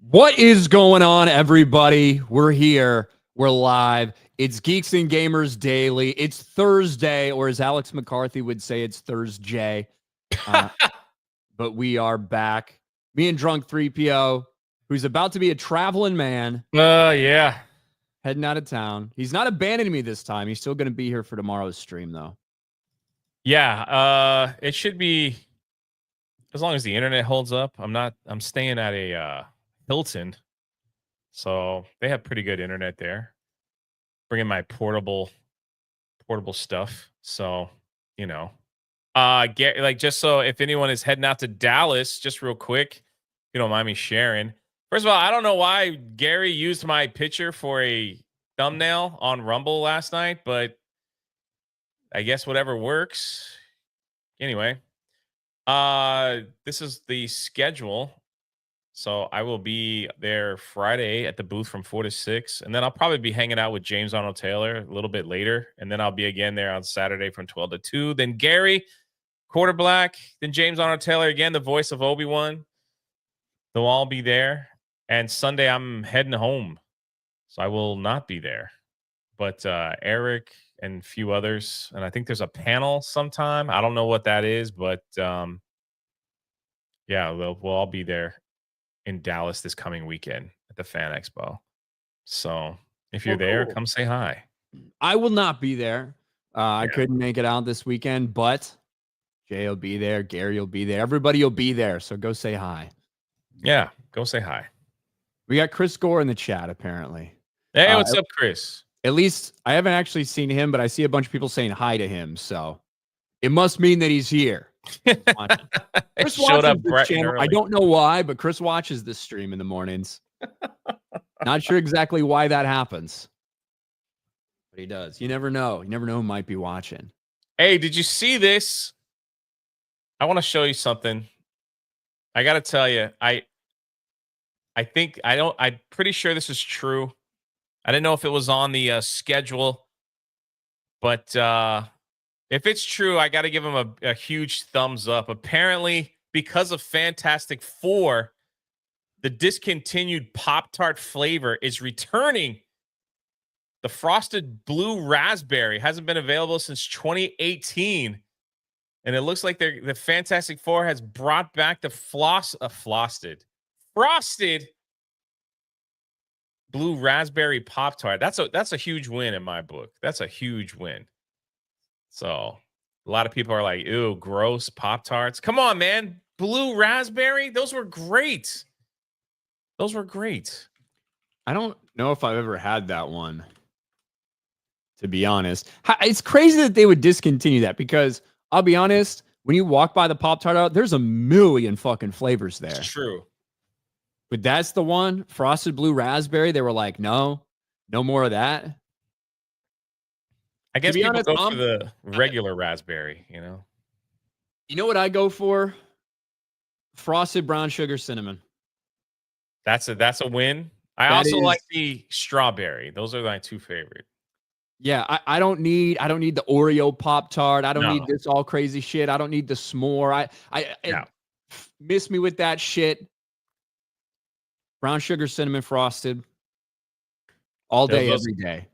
What is going on, everybody? We're here. We're live. It's Geeks and Gamers Daily. It's Thursday, or as Alex McCarthy would say, it's Thursday. But we are back. Me and Drunk 3PO, who's about to be a traveling man, Yeah. heading out of town. He's not abandoning me this time. He's still going to be here for tomorrow's stream, though. Yeah. It should be as long as the internet holds up. I'm staying at a Hilton. So they have pretty good internet there. Bringing my portable stuff. So, you know. Just so if anyone is heading out to Dallas, just real quick, if you don't mind me sharing. First of all, I don't know why Gary used my picture for a thumbnail on Rumble last night, but I guess whatever works. Anyway, this is the schedule. So I will be there Friday at the booth from 4 to 6, and then I'll probably be hanging out with James Arnold Taylor a little bit later, and then I'll be again there on Saturday from 12 to 2. Then Gary, Quarter Black, then James Arnold Taylor again, the voice of Obi-Wan. They'll all be there, and Sunday I'm heading home, so I will not be there. But Eric and a few others, and I think there's a panel sometime. I don't know what that is, but yeah, we'll all be there in Dallas this coming weekend at the Fan Expo. So if you're there, cool. come say hi. I will not be there. I couldn't make it out this weekend, but Jay will be there. Gary will be there. Everybody will be there. So go say hi. Yeah, go say hi. We got Chris Gore in the chat, apparently. Hey, what's up, Chris? At least I haven't actually seen him, but I see a bunch of people saying hi to him. So it must mean that he's here. Chris showed up this channel. I don't know why, but Chris watches this stream in the mornings. Not sure exactly why that happens, but he does. You never know. You never know who might be watching. Hey, did you see this? I want to show you something. I got to tell you, I'm pretty sure this is true. I didn't know if it was on the schedule, but if it's true, I got to give him a huge thumbs up. Apparently, because of Fantastic Four, the discontinued Pop-Tart flavor is returning. The frosted blue raspberry hasn't been available since 2018. And it looks like the Fantastic Four has brought back the frosted blue raspberry Pop-Tart. That's a huge win in my book. That's a huge win. So a lot of people are like, ew, gross Pop-Tarts. Come on, man. Blue raspberry? Those were great. Those were great. I don't know if I've ever had that one, to be honest. It's crazy that they would discontinue that because I'll be honest, when you walk by the Pop-Tart out, there's a million fucking flavors there. It's true. But that's the one, frosted blue raspberry. They were like, no more of that. I guess people go for the regular raspberry, you know? You know what I go for? Frosted brown sugar cinnamon. That's a win. I also like the strawberry. Those are my two favorite. Yeah, I don't need the Oreo Pop-Tart. I don't need this all crazy shit. I don't need the s'more. Miss me with that shit. Brown sugar cinnamon frosted all day, every day.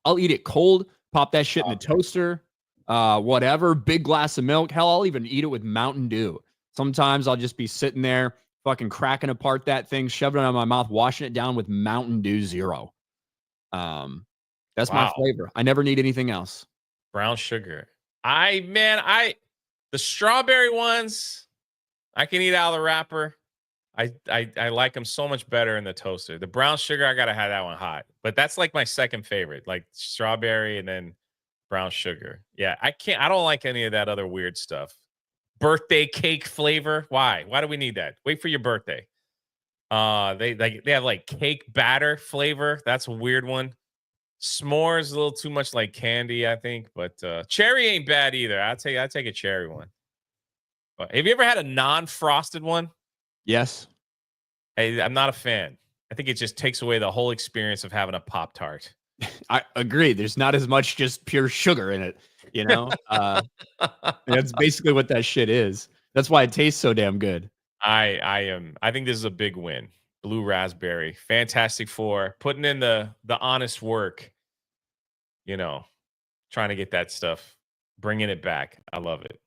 I'll eat it cold, pop that shit in the toaster, whatever, big glass of milk. Hell, I'll even eat it with Mountain Dew. Sometimes I'll just be sitting there fucking cracking apart that thing, shoving it in my mouth, washing it down with Mountain Dew Zero. That's my flavor. I never need anything else. Brown sugar. The strawberry ones, I can eat out of the wrapper. I like them so much better in the toaster. The brown sugar, I gotta have that one hot. But that's like my second favorite, like strawberry and then brown sugar. Yeah, I don't like any of that other weird stuff. Birthday cake flavor. Why? Why do we need that? Wait for your birthday. They have like cake batter flavor. That's a weird one. S'mores a little too much like candy, I think. But cherry ain't bad either. I'll take a cherry one. But have you ever had a non-frosted one? Yes. I'm not a fan. I think it just takes away the whole experience of having a Pop-Tart. I agree. There's not as much just pure sugar in it, you know? That's basically what that shit is. That's why it tastes so damn good. I think this is a big win. blue raspberry. Fantastic Four, putting in the honest work, trying to get that stuff, bringing it back. I love it.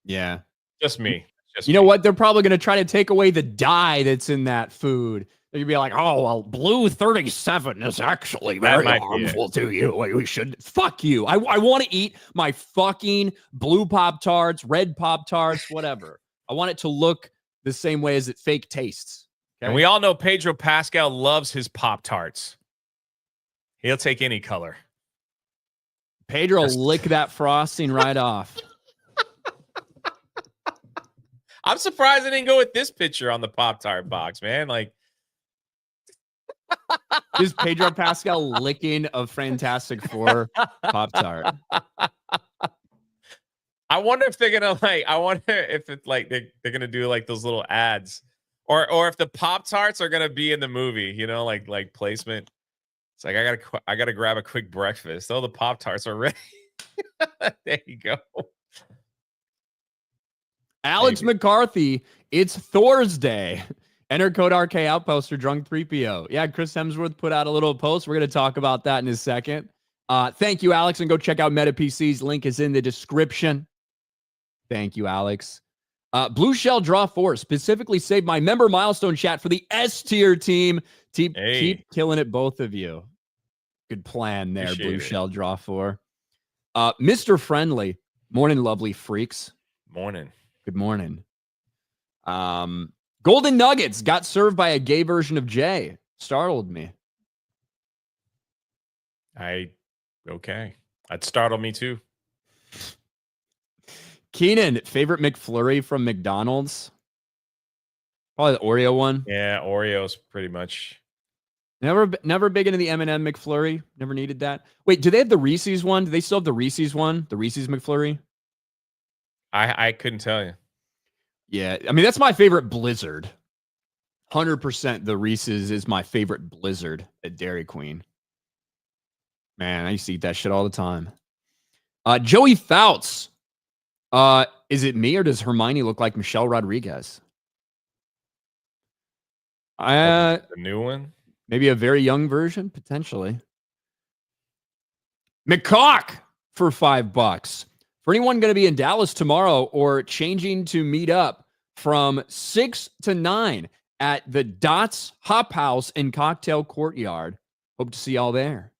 Yeah. Just me. You know what? They're probably going to try to take away the dye that's in that food. They're going to be like, oh, well, blue 37 is actually very harmful to you. We should. Fuck you. I want to eat my fucking blue Pop-Tarts, red Pop-Tarts, whatever. I want it to look the same way as it fake tastes. Okay? And we all know Pedro Pascal loves his Pop-Tarts. He'll take any color. Pedro lick that frosting right off. I'm surprised I didn't go with this picture on the Pop-Tart box, man. Like, just Pedro Pascal licking a Fantastic Four Pop-Tart. I wonder if they're gonna I wonder if it's like they're gonna do like those little ads, or if the Pop-Tarts are gonna be in the movie. Like placement. It's like I gotta grab a quick breakfast. Oh, the Pop-Tarts are ready. There you go. Alex McCarthy, it's Thor's Day. Enter code RK Outpost or Drunk 3PO. Yeah, Chris Hemsworth put out a little post. We're going to talk about that in a second. Thank you, Alex, and go check out Meta PC's link is in the description. Thank you, Alex. Blue Shell Draw 4 specifically saved my member milestone chat for the S tier team. Keep killing it, both of you. Good plan there, Blue Shell Draw 4. Mr. Friendly, morning, lovely freaks. Morning. Good morning. Golden Nuggets got served by a gay version of Jay. Startled me. Okay. That startled me too. Keenan, favorite McFlurry from McDonald's? Probably the Oreo one. Yeah, Oreos pretty much. Never big into the M&M McFlurry. Never needed that. Wait, do they have the Reese's one? Do they still have the Reese's one? The Reese's McFlurry? I couldn't tell you. Yeah, I mean, that's my favorite Blizzard. 100% the Reese's is my favorite Blizzard at Dairy Queen. Man, I used to eat that shit all the time. Joey Fouts. Is it me or does Hermione look like Michelle Rodriguez? The new one? Maybe a very young version, potentially. McCock for $5. For anyone going to be in Dallas tomorrow or changing to meet up from 6 to 9 at the Dots Hop House and Cocktail Courtyard. Hope to see y'all there.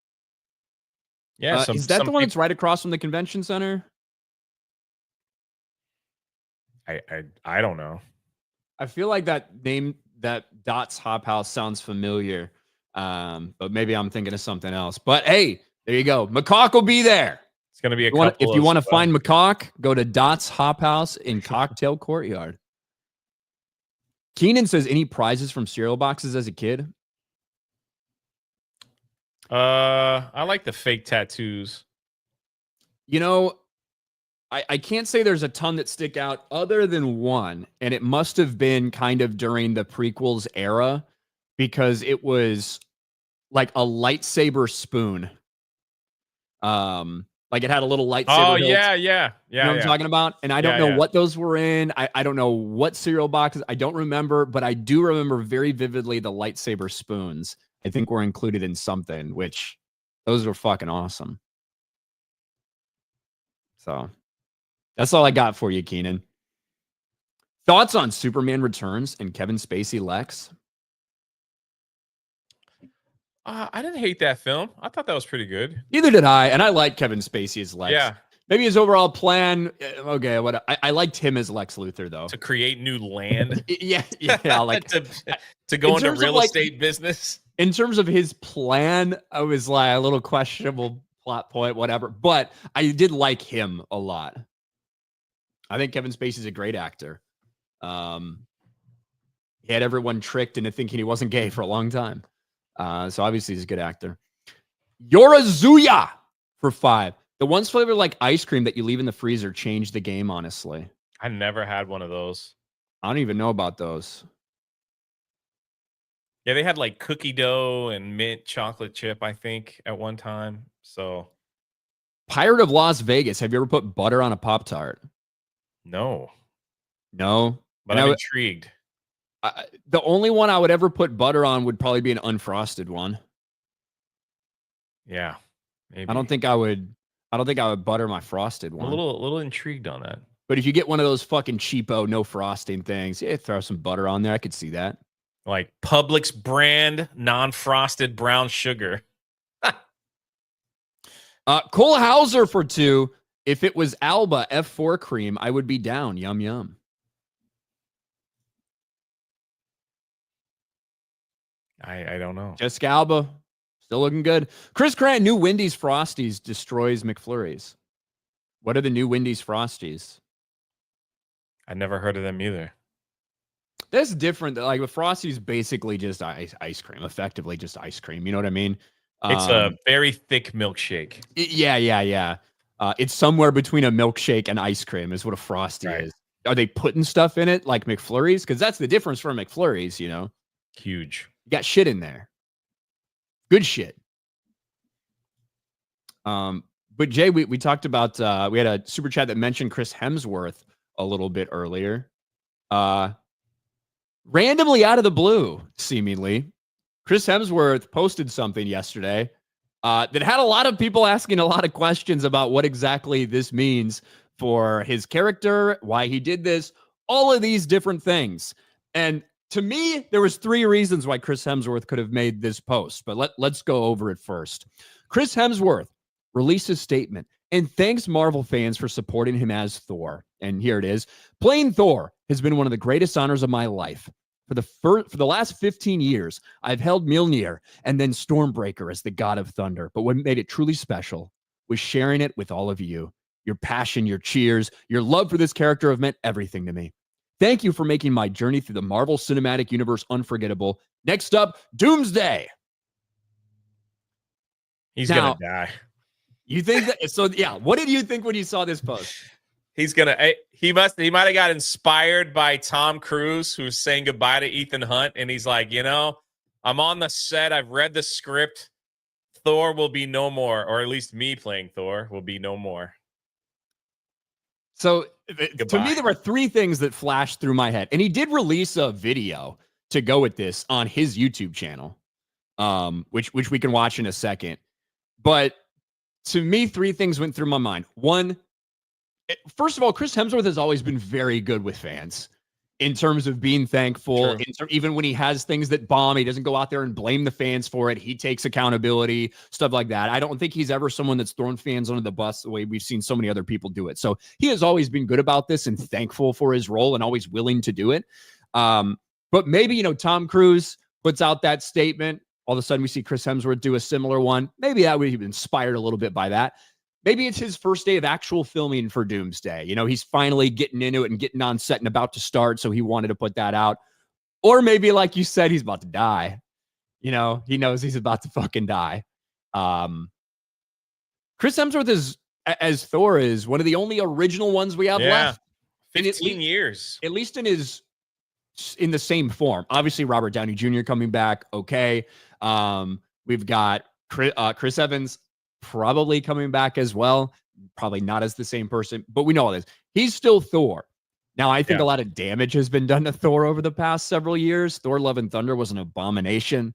Yeah. Is that the one that's right across from the convention center? I don't know. I feel like that name, that Dots Hop House sounds familiar. But maybe I'm thinking of something else. But hey, there you go. McCock will be there. It's going to be if you want to find McCock, go to Dots Hop House in Cocktail Courtyard. Keenan says, any prizes from cereal boxes as a kid? I like the fake tattoos. I can't say there's a ton that stick out other than one, and it must have been kind of during the prequels era because it was like a lightsaber spoon. Like it had a little lightsaber. Oh, hilt. yeah. You know what I'm talking about? And I don't know what those were in. I don't know what cereal boxes. I don't remember, but I do remember very vividly the lightsaber spoons. I think were included in something, which those were fucking awesome. So that's all I got for you, Keenan. Thoughts on Superman Returns and Kevin Spacey Lex? I didn't hate that film. I thought that was pretty good. Neither did I. And I like Kevin Spacey as Lex. Yeah. Maybe his overall plan. Okay. I liked him as Lex Luthor, though. To create new land. Yeah. Like to go into real estate business. In terms of his plan, I was like a little questionable plot point, whatever. But I did like him a lot. I think Kevin Spacey's a great actor. He had everyone tricked into thinking he wasn't gay for a long time. So obviously he's a good actor. Yorazuya for $5. The ones flavored like ice cream that you leave in the freezer changed the game, honestly. I never had one of those. I don't even know about those. Yeah, they had like cookie dough and mint chocolate chip, I think, at one time. So Pirate of Las Vegas. Have you ever put butter on a Pop-Tart? No. No? But I'm intrigued. The only one I would ever put butter on would probably be an unfrosted one. Yeah, maybe. I don't think I would butter my frosted one. I'm a little intrigued on that. But if you get one of those fucking cheapo, no frosting things, yeah, throw some butter on there. I could see that. Like Publix brand non-frosted brown sugar. Cole Hauser for 2. If it was Alba F4 cream, I would be down. Yum, yum. I don't know. Jessica Alba, still looking good. Chris Grant, new Wendy's Frosties destroys McFlurries. What are the new Wendy's Frosties? I never heard of them either. That's different. Like with Frosties, basically just ice cream, effectively just ice cream. You know what I mean? It's a very thick milkshake. Yeah. It's somewhere between a milkshake and ice cream is what a Frosty is. Are they putting stuff in it like McFlurries? Because that's the difference from McFlurries, you know? Huge. You got shit in there. Good shit. But Jay, we talked about, we had a super chat that mentioned Chris Hemsworth a little bit earlier. Randomly out of the blue, seemingly, Chris Hemsworth posted something yesterday that had a lot of people asking a lot of questions about what exactly this means for his character, why he did this, all of these different things. And to me, there was 3 reasons why Chris Hemsworth could have made this post, but let's go over it first. Chris Hemsworth released a statement and thanks Marvel fans for supporting him as Thor. And here it is. Playing Thor has been one of the greatest honors of my life. For the last 15 years, I've held Mjolnir and then Stormbreaker as the god of thunder. But what made it truly special was sharing it with all of you. Your passion, your cheers, your love for this character have meant everything to me. Thank you for making my journey through the Marvel Cinematic Universe unforgettable. Next up, Doomsday. He's going to die. You think that? So, yeah. What did you think when you saw this post? He might have got inspired by Tom Cruise, who's saying goodbye to Ethan Hunt. And he's like, I'm on the set. I've read the script. Thor will be no more, or at least me playing Thor will be no more. So to me, there were 3 things that flashed through my head. And he did release a video to go with this on his YouTube channel, which we can watch in a second. But to me, 3 things went through my mind. 1, first of all, Chris Hemsworth has always been very good with fans in terms of being thankful. Even when he has things that bomb, he doesn't go out there and blame the fans for it. He takes accountability, stuff like that. I don't think he's ever someone that's thrown fans under the bus the way we've seen so many other people do it. So he has always been good about this and thankful for his role and always willing to do it. But maybe, Tom Cruise puts out that statement. All of a sudden we see Chris Hemsworth do a similar one. Maybe that would be inspired a little bit by that. Maybe it's his first day of actual filming for Doomsday. He's finally getting into it and getting on set and about to start, so he wanted to put that out. Or maybe, like you said, he's about to die. He knows he's about to fucking die. Chris Hemsworth as Thor is one of the only original ones we have left. 15 years. At least in the same form. Obviously, Robert Downey Jr. coming back. Okay. We've got Chris Evans probably coming back as well. Probably not as the same person, but we know all this. He's still Thor. Now, I think a lot of damage has been done to Thor over the past several years. Thor Love and Thunder was an abomination.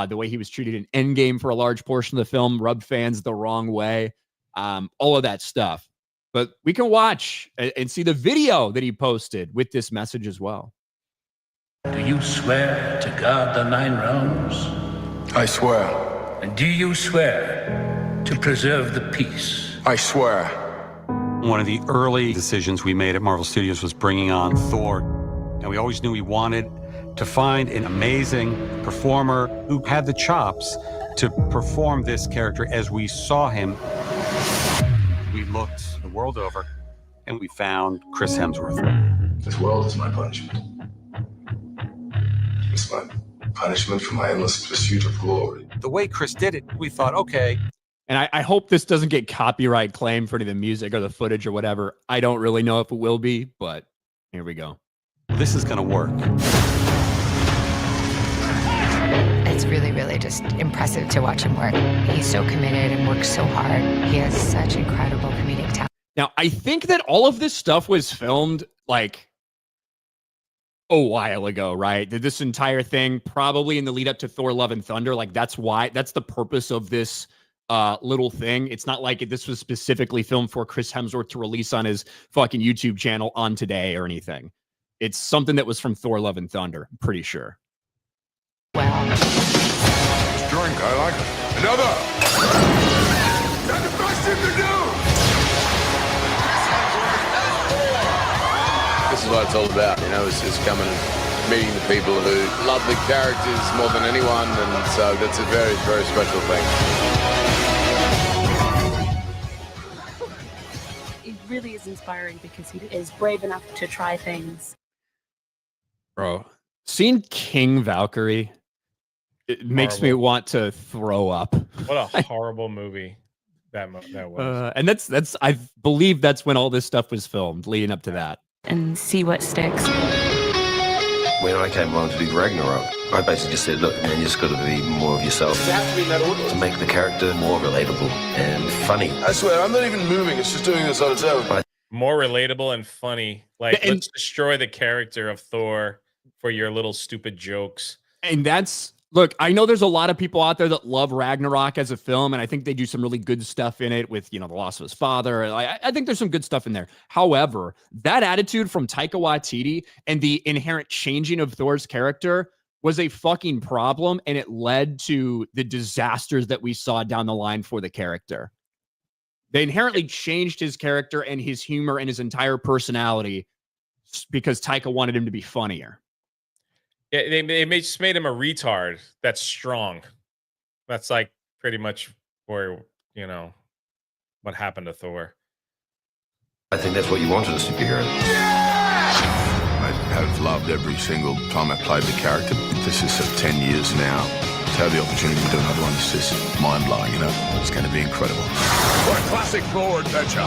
The way he was treated in Endgame for a large portion of the film rubbed fans the wrong way. All of that stuff. But we can watch and see the video that he posted with this message as well. Do you swear to guard the 9 realms? I swear. And do you swear to preserve the peace? I swear. One of the early decisions we made at Marvel Studios was bringing on Thor. And we always knew we wanted to find an amazing performer who had the chops to perform this character as we saw him. We looked the world over and we found Chris Hemsworth. This world is my punishment. It's my punishment for my endless pursuit of glory. The way Chris did it, we thought, okay. And I hope this doesn't get copyright claim for any of the music or the footage or whatever. I don't really know if it will be, but here we go. This is going to work. It's really, really just impressive to watch him work. He's so committed and works so hard. He has such incredible comedic talent. Now, I think that all of this stuff was filmed like a while ago, right? This entire thing, probably in the lead up to Thor: Love and Thunder, like that's the purpose of this little thing. It's not like this was specifically filmed for Chris Hemsworth to release on his fucking YouTube channel on today or anything. It's something that was from Thor: Love and Thunder, I'm pretty sure. Well, Drink, I like it. Another! That's the best thing to do! This is what it's all about, you know, is coming and meeting the people who love the characters more than anyone, and so that's a very, very special thing. It really is inspiring because he is brave enough to try things. Bro, seeing King Valkyrie, it makes me want to throw up. What a horrible movie that was. And that's I believe that's when all this stuff was filmed, leading up to that. And see what sticks. When I came along to do Ragnarok, I basically just said, look, man, you just got to be more of yourself. Does it have to be in that order? To make the character more relatable and funny. I swear, I'm not even moving. It's just doing this on its own. More relatable and funny. Like, let's destroy the character of Thor for your little stupid jokes. And that's, look, I know there's a lot of people out there that love Ragnarok as a film, and I think they do some really good stuff in it with, the loss of his father. I think there's some good stuff in there. However, that attitude from Taika Waititi and the inherent changing of Thor's character was a fucking problem, and it led to the disasters that we saw down the line for the character. They inherently changed his character and his humor and his entire personality because Taika wanted him to be funnier. Yeah, they just made him a retard that's strong. That's like pretty much where, what happened to Thor. I think that's what you want in a superhero. I have loved every single time I played the character. This is 10 years now. To have the opportunity to do another one is just mind-blowing, It's going to be incredible. What a classic Thor adventure.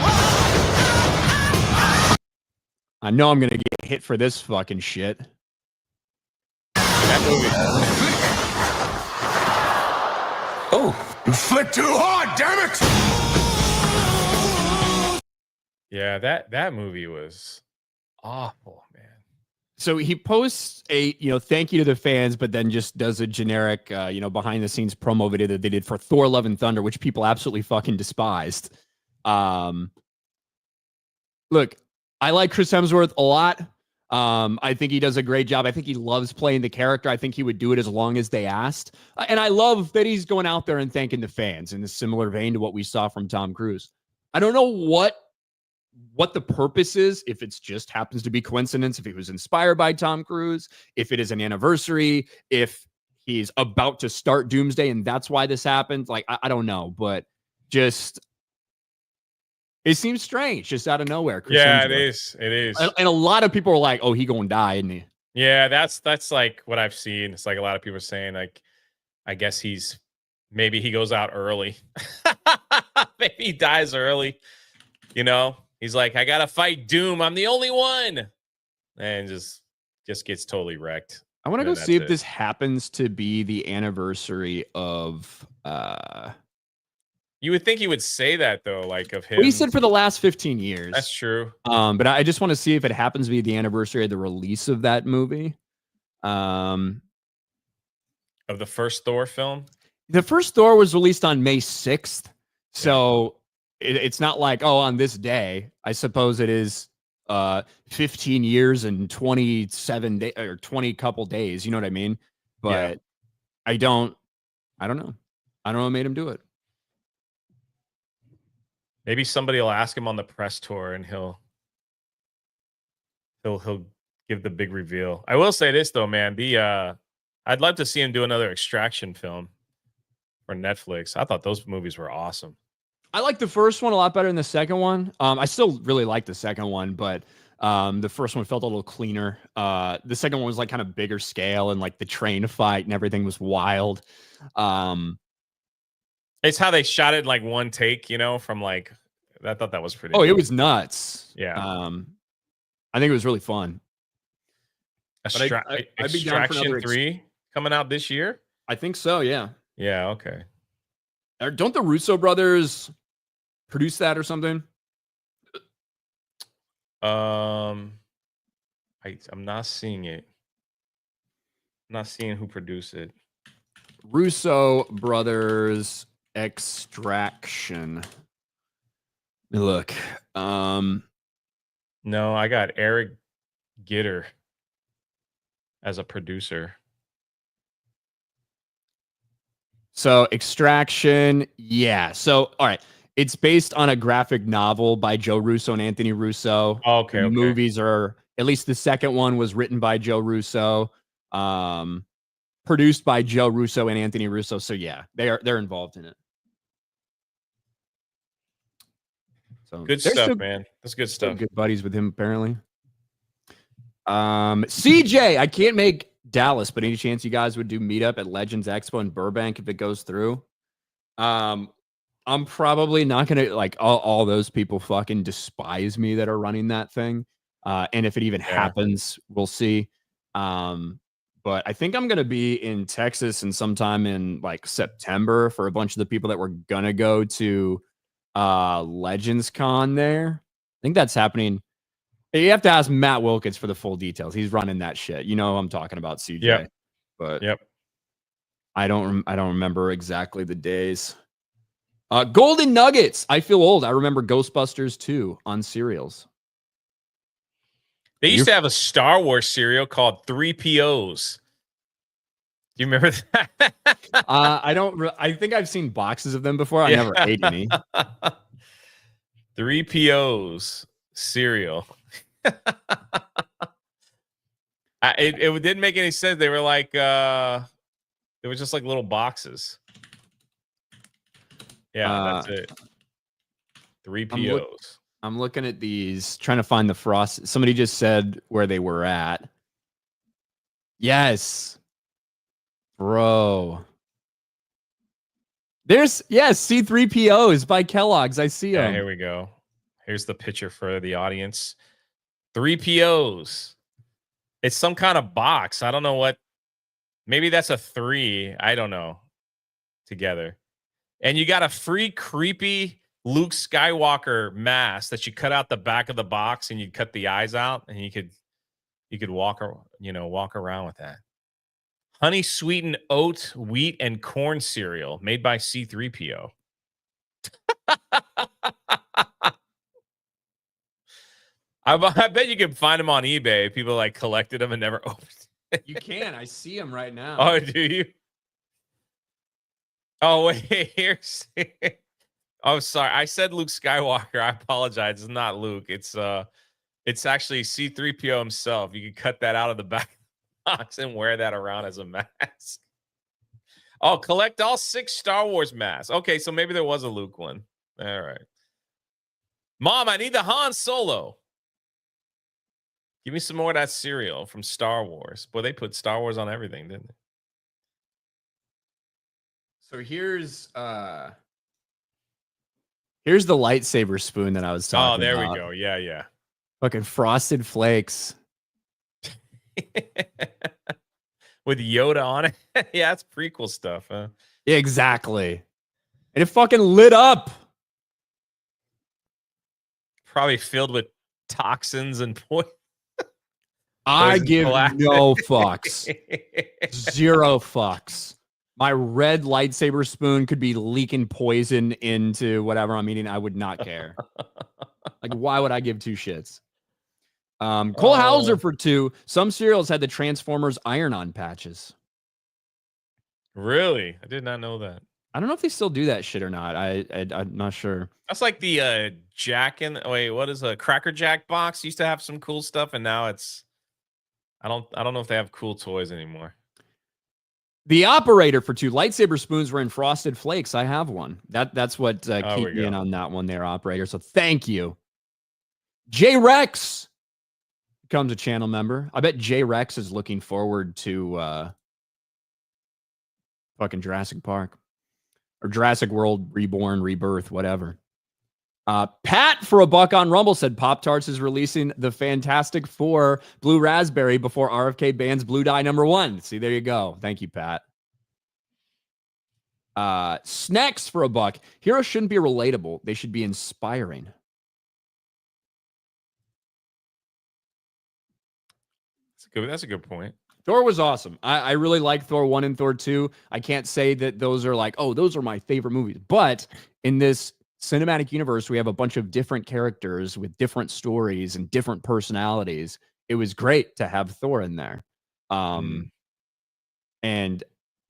I know I'm going to get hit for this fucking shit. That movie. Oh, you flicked too hard, damn it! Yeah, that movie was awful, man. So he posts a, thank you to the fans, but then just does a generic, behind the scenes promo video that they did for Thor: Love and Thunder, which people absolutely fucking despised. Look, I like Chris Hemsworth a lot. I think he does a great job. I think he loves playing the character. I think he would do it as long as they asked. And I love that he's going out there and thanking the fans in a similar vein to what we saw from Tom Cruise. I don't know what the purpose is, if it's just happens to be coincidence, if he was inspired by Tom Cruise, if it is an anniversary, if he's about to start Doomsday and that's why this happened. Like, I don't know, but just... it seems strange, just out of nowhere. Chris Hemsworth. It is. And a lot of people are like, "Oh, he gonna die, isn't he?" Yeah, that's like what I've seen. It's like a lot of people are saying, like, I guess maybe he goes out early. Maybe he dies early. He's like, I gotta fight Doom. I'm the only one, and just gets totally wrecked. I want to go see if this happens to be the anniversary of. You would think he would say that though, like of him. Well, he said for the last 15 years. That's true. But I just want to see if it happens to be the anniversary of the release of that movie. Of the first Thor film? The first Thor was released on May 6th. So it's not like, on this day. I suppose it is 15 years and 27 days or 20 couple days. You know what I mean? But I don't know. I don't know what made him do it. Maybe somebody will ask him on the press tour and he'll give the big reveal. I will say this though, man. I'd love to see him do another Extraction film for Netflix. I thought those movies were awesome. I like the first one a lot better than the second one. I still really like the second one, but the first one felt a little cleaner. The second one was like kind of bigger scale and like the train fight and everything was wild. It's how they shot it in like one take, from like, I thought that was pretty. Oh, cool. It was nuts. Yeah. I think it was really fun. Extraction 3 coming out this year? I think so, yeah. Yeah, okay. Don't the Russo brothers produce that or something? I'm not seeing it. not seeing who produced it. Russo Brothers Extraction. Look, no, I got Eric Gitter as a producer. So Extraction, yeah. So all right, it's based on a graphic novel by Joe Russo and Anthony Russo. Okay, the movies are, at least the second one was written by Joe Russo, produced by Joe Russo and Anthony Russo. So yeah, they're involved in it. So Good stuff, man. That's good stuff. Good buddies with him apparently. CJ, I can't make Dallas, but any chance you guys would do meetup at Legends Expo in Burbank if it goes through? I'm probably not gonna, like, all those people fucking despise me that are running that thing. And if it even happens, we'll see. But I think I'm gonna be in Texas and sometime in like September for a bunch of the people that were gonna go to Legends Con there. I think that's happening. You have to ask Matt Wilkins for the full details. He's running that shit. You know who I'm talking about, CJ. Yep. But I don't remember exactly the days. Golden Nuggets. I feel old. I remember Ghostbusters 2 on cereals. They used to have a Star Wars cereal called 3POs. Do you remember that? I think I've seen boxes of them before. I never ate any. 3POs cereal. It didn't make any sense. They were like they were just like little boxes. Yeah, that's it. 3POs. I'm looking at these, trying to find the frost. Somebody just said where they were at. Yes, bro. There's C3POs by Kellogg's. I see them. Yeah, here we go. Here's the picture for the audience. 3POs. It's some kind of box. I don't know what. Maybe that's a 3. I don't know. Together. And you got a free creepy Luke Skywalker mask that you cut out the back of the box and you cut the eyes out and you could walk around with that. Honey sweetened oat, wheat, and corn cereal made by C3PO. I bet you can find them on eBay. People like collected them and never opened it. You can. I see them right now. Oh, do you? Oh, wait. Here's. Oh, sorry. I said Luke Skywalker. I apologize. It's not Luke. It's actually C3PO himself. You can cut that out of the back box and wear that around as a mask. Oh, collect all 6 Star Wars masks. Okay, so maybe there was a Luke one. All right. Mom, I need the Han Solo. Give me some more of that cereal from Star Wars. Boy, they put Star Wars on everything, didn't they? So here's the lightsaber spoon that I was talking about. Oh, there we go. Yeah, yeah. Fucking Frosted Flakes. With Yoda on it. Yeah, that's prequel stuff, huh? Yeah, exactly. And it fucking lit up. Probably filled with toxins and poison. I give no fucks. 0 fucks. My red lightsaber spoon could be leaking poison into whatever I'm eating. I would not care. Like, why would I give 2 shits? Cole Hauser for 2. Some cereals had the Transformers iron-on patches. Really? I did not know that. I don't know if they still do that shit or not. I'm not sure. That's like the what is a Cracker Jack box? Used to have some cool stuff, and now it's I don't know if they have cool toys anymore. The operator for 2 lightsaber spoons were in Frosted Flakes. I have one. That's what keep me in on that one there, operator. So thank you. J Rex becomes a channel member. I bet J Rex is looking forward to fucking Jurassic Park or Jurassic World Reborn, Rebirth, whatever. Pat for $1 on Rumble said Pop-Tarts is releasing the Fantastic Four Blue Raspberry before RFK bans Blue Dye #1. See, there you go. Thank you, Pat. Snacks for $1. Heroes shouldn't be relatable. They should be inspiring. That's a good point. Thor was awesome. I really like Thor 1 and Thor 2. I can't say that those are like, oh, those are my favorite movies. But in this cinematic universe, we have a bunch of different characters with different stories and different personalities. It was great to have Thor in there. And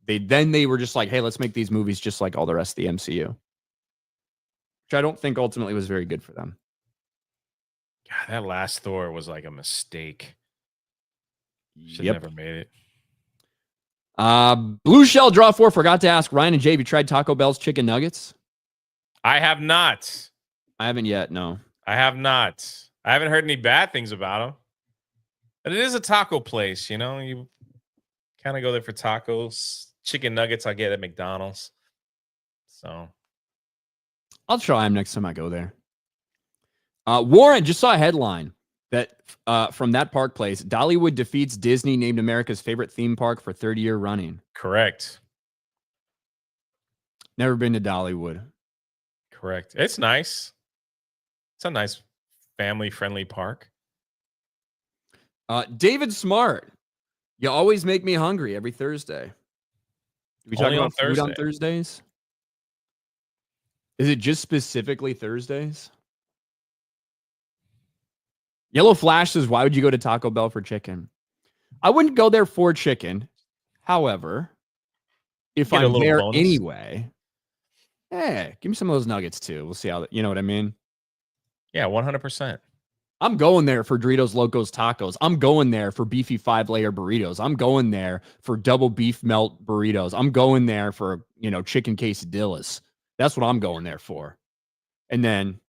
they were just like, hey, let's make these movies just like all the rest of the MCU. Which I don't think ultimately was very good for them. God, that last Thor was like a mistake. Should never made it. Blue Shell Draw 4 forgot to ask Ryan and Jay, have you tried Taco Bell's chicken nuggets? I have not. I haven't yet, no. I have not. I haven't heard any bad things about them. But it is a taco place, you know? You kind of go there for tacos. Chicken nuggets I get at McDonald's. So I'll try them next time I go there. Warren, just saw a headline that from that park place, Dollywood defeats Disney, named America's favorite theme park for 3rd year running. Correct. Never been to Dollywood. Correct. It's nice. It's a nice family-friendly park. David Smart, you always make me hungry every Thursday. We talk about food on Thursdays? Is it just specifically Thursdays? Yellow Flash says, why would you go to Taco Bell for chicken? I wouldn't go there for chicken. However, if I'm there anyway, hey, give me some of those nuggets too. We'll see how, you know what I mean? Yeah, 100%. I'm going there for Doritos Locos Tacos. I'm going there for beefy 5-layer burritos. I'm going there for double beef melt burritos. I'm going there for, chicken quesadillas. That's what I'm going there for. And then,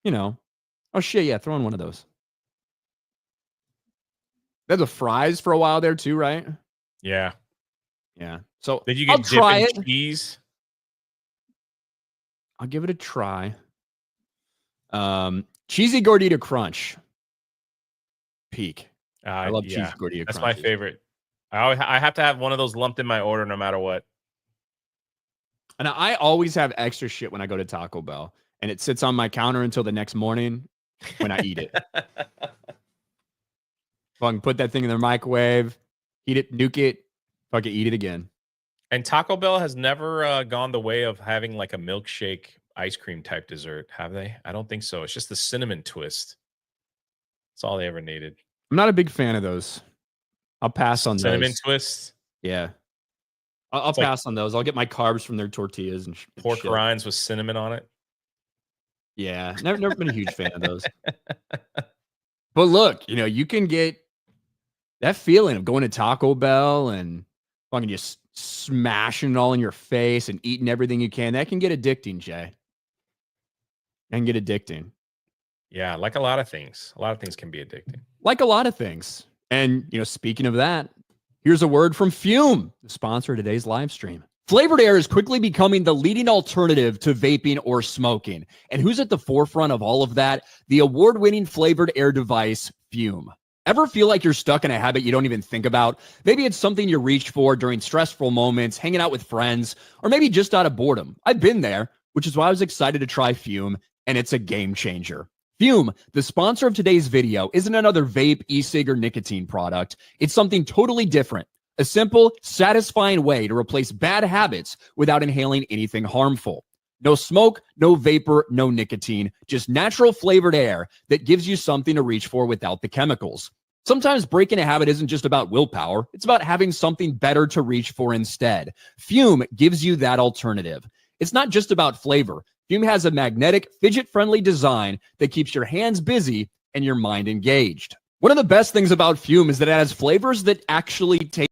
oh shit, yeah, throw in one of those. They had the fries for a while there too, right? Yeah. Yeah. So did you get dipping cheese? I'll give it a try. Cheesy Gordita Crunch. Peak. I love cheesy Gordita Crunch. That's my favorite. I have to have one of those lumped in my order no matter what. And I always have extra shit when I go to Taco Bell. And it sits on my counter until the next morning when I eat it. Fucking put that thing in the microwave, heat it, nuke it, fucking eat it again. And Taco Bell has never gone the way of having like a milkshake ice cream type dessert, have they? I don't think so. It's just the cinnamon twist. That's all they ever needed. I'm not a big fan of those. I'll pass on cinnamon those. Twist. Yeah. I'll pass on those. I'll get my carbs from their tortillas and pork rinds with cinnamon on it. Yeah, never been a huge fan of those. But look, you can get that feeling of going to Taco Bell and fucking just smashing it all in your face and eating everything you can. That can get addicting, Jay. That can get addicting. Yeah, like a lot of things. A lot of things can be addicting. Like a lot of things. And, speaking of that, here's a word from Fume, the sponsor of today's live stream. Flavored air is quickly becoming the leading alternative to vaping or smoking. And who's at the forefront of all of that? The award-winning flavored air device, Fume. Ever feel like you're stuck in a habit you don't even think about? Maybe it's something you reach for during stressful moments, hanging out with friends, or maybe just out of boredom. I've been there, which is why I was excited to try Fume, and it's a game changer. Fume, the sponsor of today's video, isn't another vape, e-cig, or nicotine product. It's something totally different. A simple, satisfying way to replace bad habits without inhaling anything harmful. No smoke, no vapor, no nicotine, just natural flavored air that gives you something to reach for without the chemicals. Sometimes breaking a habit isn't just about willpower. It's about having something better to reach for instead. Fume gives you that alternative. It's not just about flavor. Fume has a magnetic, fidget-friendly design that keeps your hands busy and your mind engaged. One of the best things about Fume is that it has flavors that actually taste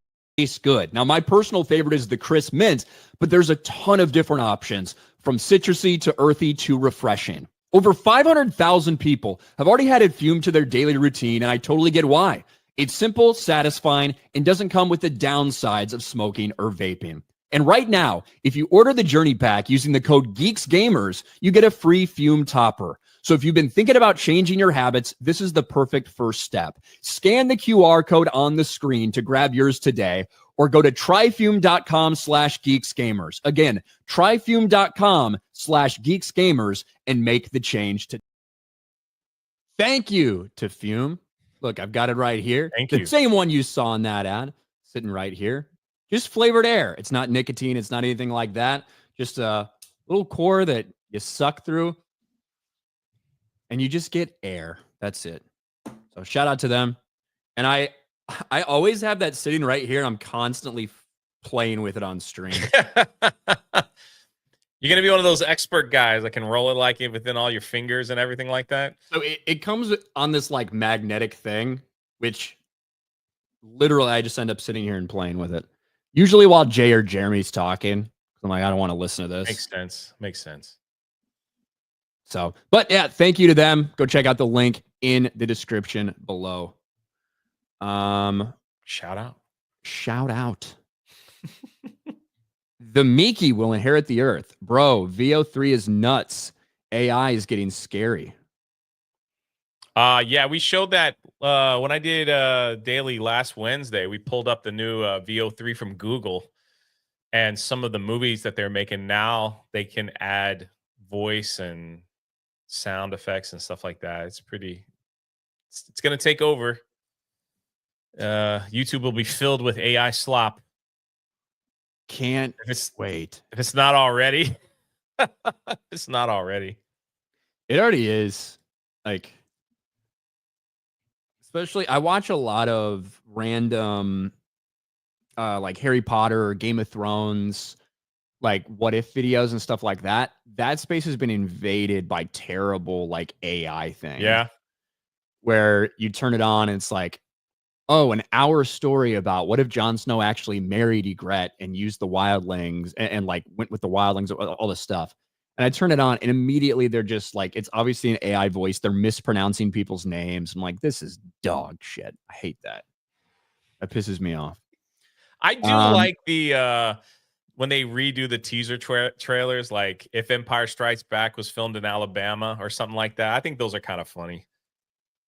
good. Now, my personal favorite is the crisp mint, but there's a ton of different options, from citrusy to earthy to refreshing. Over 500,000 people have already added Fume to their daily routine, and I totally get why. It's simple, satisfying, and doesn't come with the downsides of smoking or vaping. And right now, if you order the Journey Pack using the code GeeksGamers, you get a free Fume topper. So if you've been thinking about changing your habits, this is the perfect first step. Scan the QR code on the screen to grab yours today, or go to tryfume.com/geeksgamers. Again, tryfume.com/geeksgamers and make the change today. Thank you to Fume Look, I've got it right here. Thank the you. Same one you saw in that ad, sitting right here. Just flavored air. It's not nicotine. It's not anything like that. Just a little core that you suck through, and you just get air. That's it. So shout out to them. And I always have that sitting right here, and I'm constantly playing with it on stream. You're gonna be one of those expert guys that can roll it like it within all your fingers and everything like that. So it comes on this like magnetic thing, which literally I just end up sitting here and playing with it. Usually while Jay or Jeremy's talking. I'm like, I don't want to listen to this. Makes sense. Makes sense. So, but yeah, thank you to them. Go check out the link in the description below. Shout out. Shout out. The Mickey will inherit the earth. Bro, VO3 is nuts. AI is getting scary. Yeah, we showed that when I did daily last Wednesday. We pulled up the new VO3 from Google, and some of the movies that they're making now, they can add voice and sound effects and stuff like that. It's pretty. It's going to take over. YouTube will be filled with AI slop. Can't wait. If it's not already. It's not already. It already is. Like, especially, I watch a lot of random, like Harry Potter or Game of Thrones, like what if videos and stuff like that. That space has been invaded by terrible, like AI things. Yeah. Where you turn it on and it's like, oh, an hour story about what if Jon Snow actually married Ygritte and used the wildlings and like went with the wildlings, all this stuff. And I turn it on and immediately they're just like, it's obviously an AI voice. They're mispronouncing people's names. I'm like, this is dog shit. I hate that. That pisses me off. I do like the when they redo the teaser trailers, like if Empire Strikes Back was filmed in Alabama or something like that. I think those are kind of funny.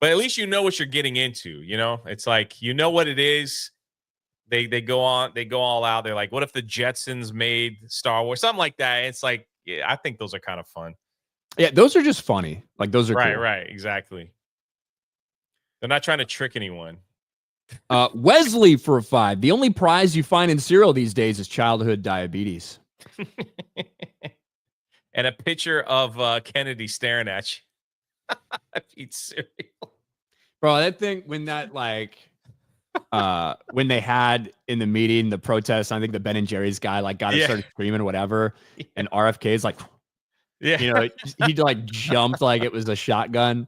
But at least you know what you're getting into, you know? It's like, you know what it is. They go all out. They're like, what if the Jetsons made Star Wars? Something like that. It's like, yeah, I think those are kind of fun. Yeah, those are just funny. Like, those are right, cool. Right, exactly. They're not trying to trick anyone. Wesley for a 5. The only prize you find in cereal these days is childhood diabetes. And a picture of Kennedy staring at you. I eat cereal. Bro, that thing when that like when they had in the meeting the protest, I think the Ben and Jerry's guy like got to start screaming whatever, and RFK is like, you know, he like jumped like it was a shotgun.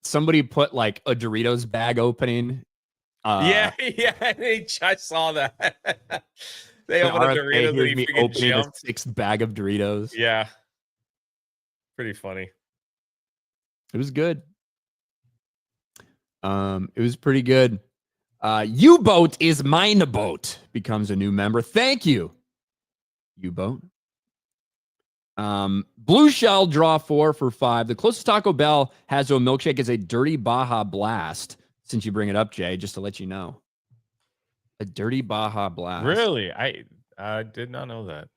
Somebody put like a Doritos bag opening. I saw that. They opened a Doritos and he freaking opening jumped. The 6th bag of Doritos. Yeah, pretty funny. It was good. It was pretty good. U-Boat is mine boat becomes a new member. Thank you, U-Boat. Blue Shell draw 4 for 5. The closest Taco Bell has to a milkshake is a Dirty Baja Blast. Since you bring it up, Jay, just to let you know, a Dirty Baja Blast. Really, I did not know that.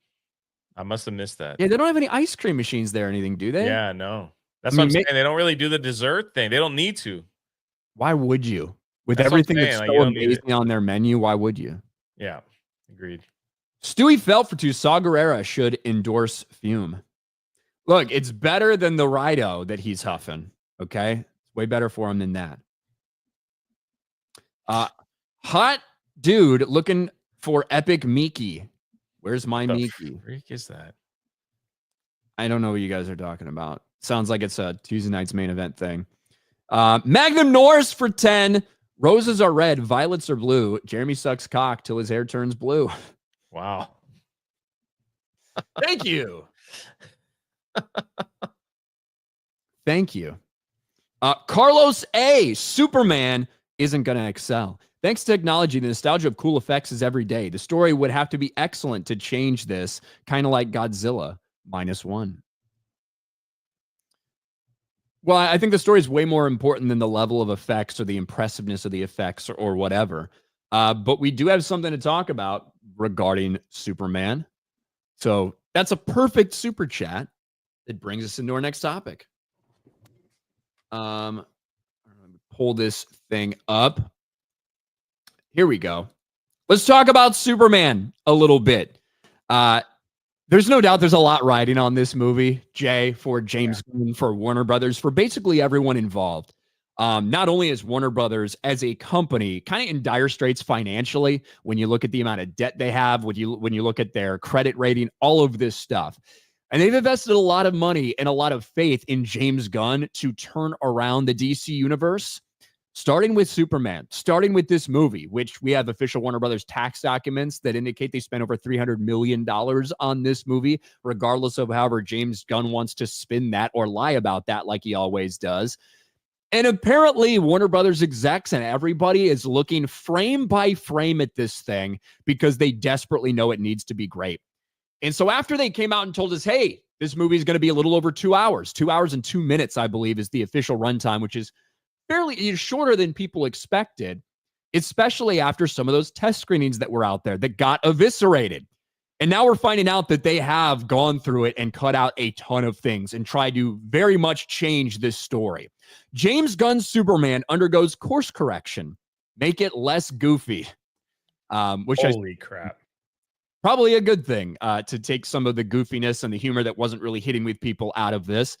I must have missed that. Yeah, they don't have any ice cream machines there or anything, do they? Yeah, no. That's what I'm saying. They don't really do the dessert thing. They don't need to. Why would you? With everything that's so amazing on their menu, why would you? Yeah, agreed. Stewie felt for 2. Saw Gerrera should endorse Fume. Look, it's better than the Rido that he's huffing. Okay, it's way better for him than that. Hot dude looking for epic Mickey. Where's my Mickey? What freak is that? I don't know what you guys are talking about. Sounds like it's a Tuesday night's main event thing. Magnum Norris for 10. Roses are red, violets are blue. Jeremy sucks cock till his hair turns blue. Wow. Thank you. Thank you. Carlos A. Superman isn't going to excel. Thanks to technology, the nostalgia of cool effects is every day. The story would have to be excellent to change this, kind of like Godzilla -1. Well, I think the story is way more important than the level of effects or the impressiveness of the effects or whatever. But we do have something to talk about regarding Superman. So that's a perfect super chat that brings us into our next topic. pull this thing up. Here we go. Let's talk about Superman a little bit. There's no doubt there's a lot riding on this movie, Jay, for James Gunn, for Warner Brothers, for basically everyone involved. Not only is Warner Brothers as a company kind of in dire straits financially, when you look at the amount of debt they have, when you look at their credit rating, all of this stuff. And they've invested a lot of money and a lot of faith in James Gunn to turn around the DC universe, starting with Superman, starting with this movie, which we have official Warner Brothers tax documents that indicate they spent over $300 million on this movie, regardless of however James Gunn wants to spin that or lie about that like he always does. And apparently Warner Brothers execs and everybody is looking frame by frame at this thing because they desperately know it needs to be great. And so after they came out and told us, hey, this movie is going to be a little over 2 hours, 2 hours and 2 minutes, I believe, is the official runtime, which is fairly shorter than people expected, especially after some of those test screenings that were out there that got eviscerated. And now we're finding out that they have gone through it and cut out a ton of things and tried to very much change this story. James Gunn's Superman undergoes course correction, make it less goofy. Which Holy crap. Probably a good thing to take some of the goofiness and the humor that wasn't really hitting with people out of this.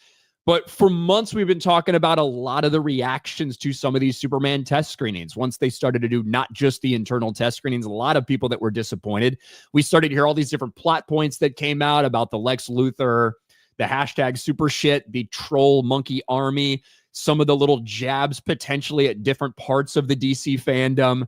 But for months, we've been talking about a lot of the reactions to some of these Superman test screenings. Once they started to do not just the internal test screenings, a lot of people that were disappointed. We started to hear all these different plot points that came out about the Lex Luthor, the hashtag super shit, the troll monkey army, some of the little jabs potentially at different parts of the DC fandom.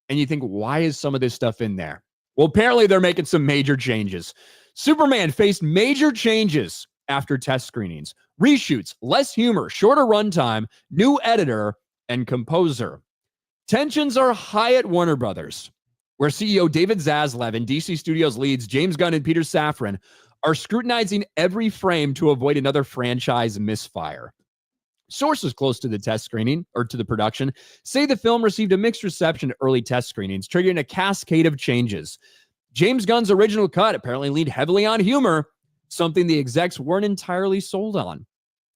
And you think, why is some of this stuff in there? Well, apparently they're making some major changes. Superman faced major changes after test screenings, reshoots, less humor, shorter runtime, new editor, and composer. Tensions are high at Warner Brothers, where CEO David Zaslav and DC Studios leads James Gunn and Peter Safran are scrutinizing every frame to avoid another franchise misfire. Sources close to the test screening, or to the production, say the film received a mixed reception at early test screenings, triggering a cascade of changes. James Gunn's original cut apparently leaned heavily on humor, something the execs weren't entirely sold on.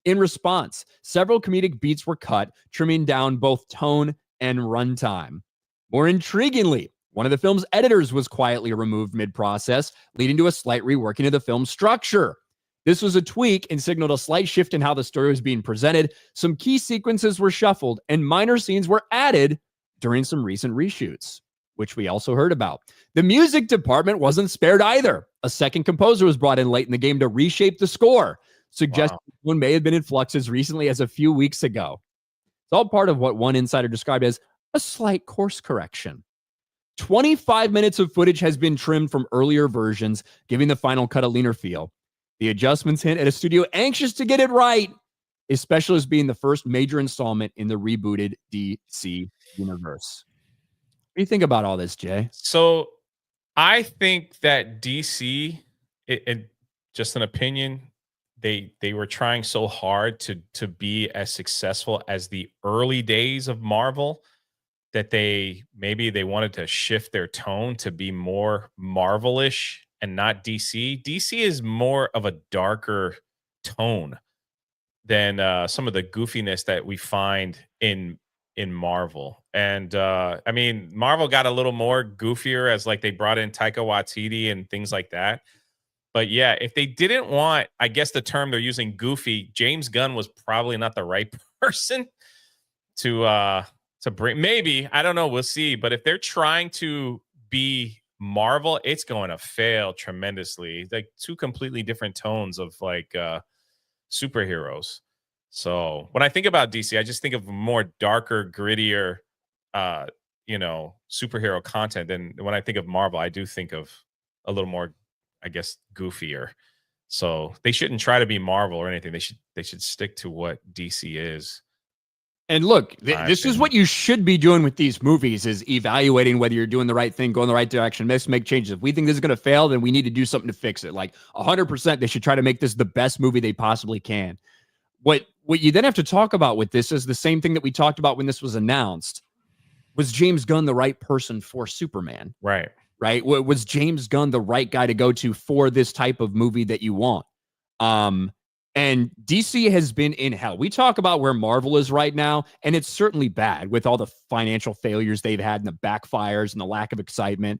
In response, several comedic beats were cut, trimming down both tone and runtime. More intriguingly, one of the film's editors was quietly removed mid-process, leading to a slight reworking of the film's structure. This was a tweak and signaled a slight shift in how the story was being presented. Some key sequences were shuffled, and minor scenes were added during some recent reshoots, which we also heard about. The music department wasn't spared either. A second composer was brought in late in the game to reshape the score, suggesting one may have been in flux as recently as a few weeks ago. It's all part of what one insider described as a slight course correction. 25 minutes of footage has been trimmed from earlier versions, giving the final cut a leaner feel. The adjustments hint at a studio anxious to get it right, especially as being the first major installment in the rebooted DC universe. What do you think about all this, Jay? So I think that DC, it just an opinion, they were trying so hard to be as successful as the early days of Marvel that maybe they wanted to shift their tone to be more Marvel-ish and not DC. DC is more of a darker tone than some of the goofiness that we find in Marvel. And I mean, Marvel got a little more goofier as like they brought in Taika Waititi and things like that. But yeah, if they didn't want, I guess the term they're using, goofy, James Gunn was probably not the right person to bring. Maybe, I don't know, we'll see. But if they're trying to be Marvel, it's going to fail tremendously. Like two completely different tones of like superheroes. So when I think about DC, I just think of more darker, grittier, superhero content. And when I think of Marvel, I do think of a little more, I guess, goofier. So they shouldn't try to be Marvel or anything. They should stick to what DC is. And look, this is what you should be doing with these movies, is evaluating whether you're doing the right thing, going the right direction, make changes. If we think this is going to fail, then we need to do something to fix it. Like 100%, they should try to make this the best movie they possibly can. What you then have to talk about with this is the same thing that we talked about when this was announced. Was James Gunn the right person for Superman? Right. Was James Gunn the right guy to go to for this type of movie that you want? And And DC has been in hell. We talk about where Marvel is right now, and it's certainly bad with all the financial failures they've had and the backfires and the lack of excitement.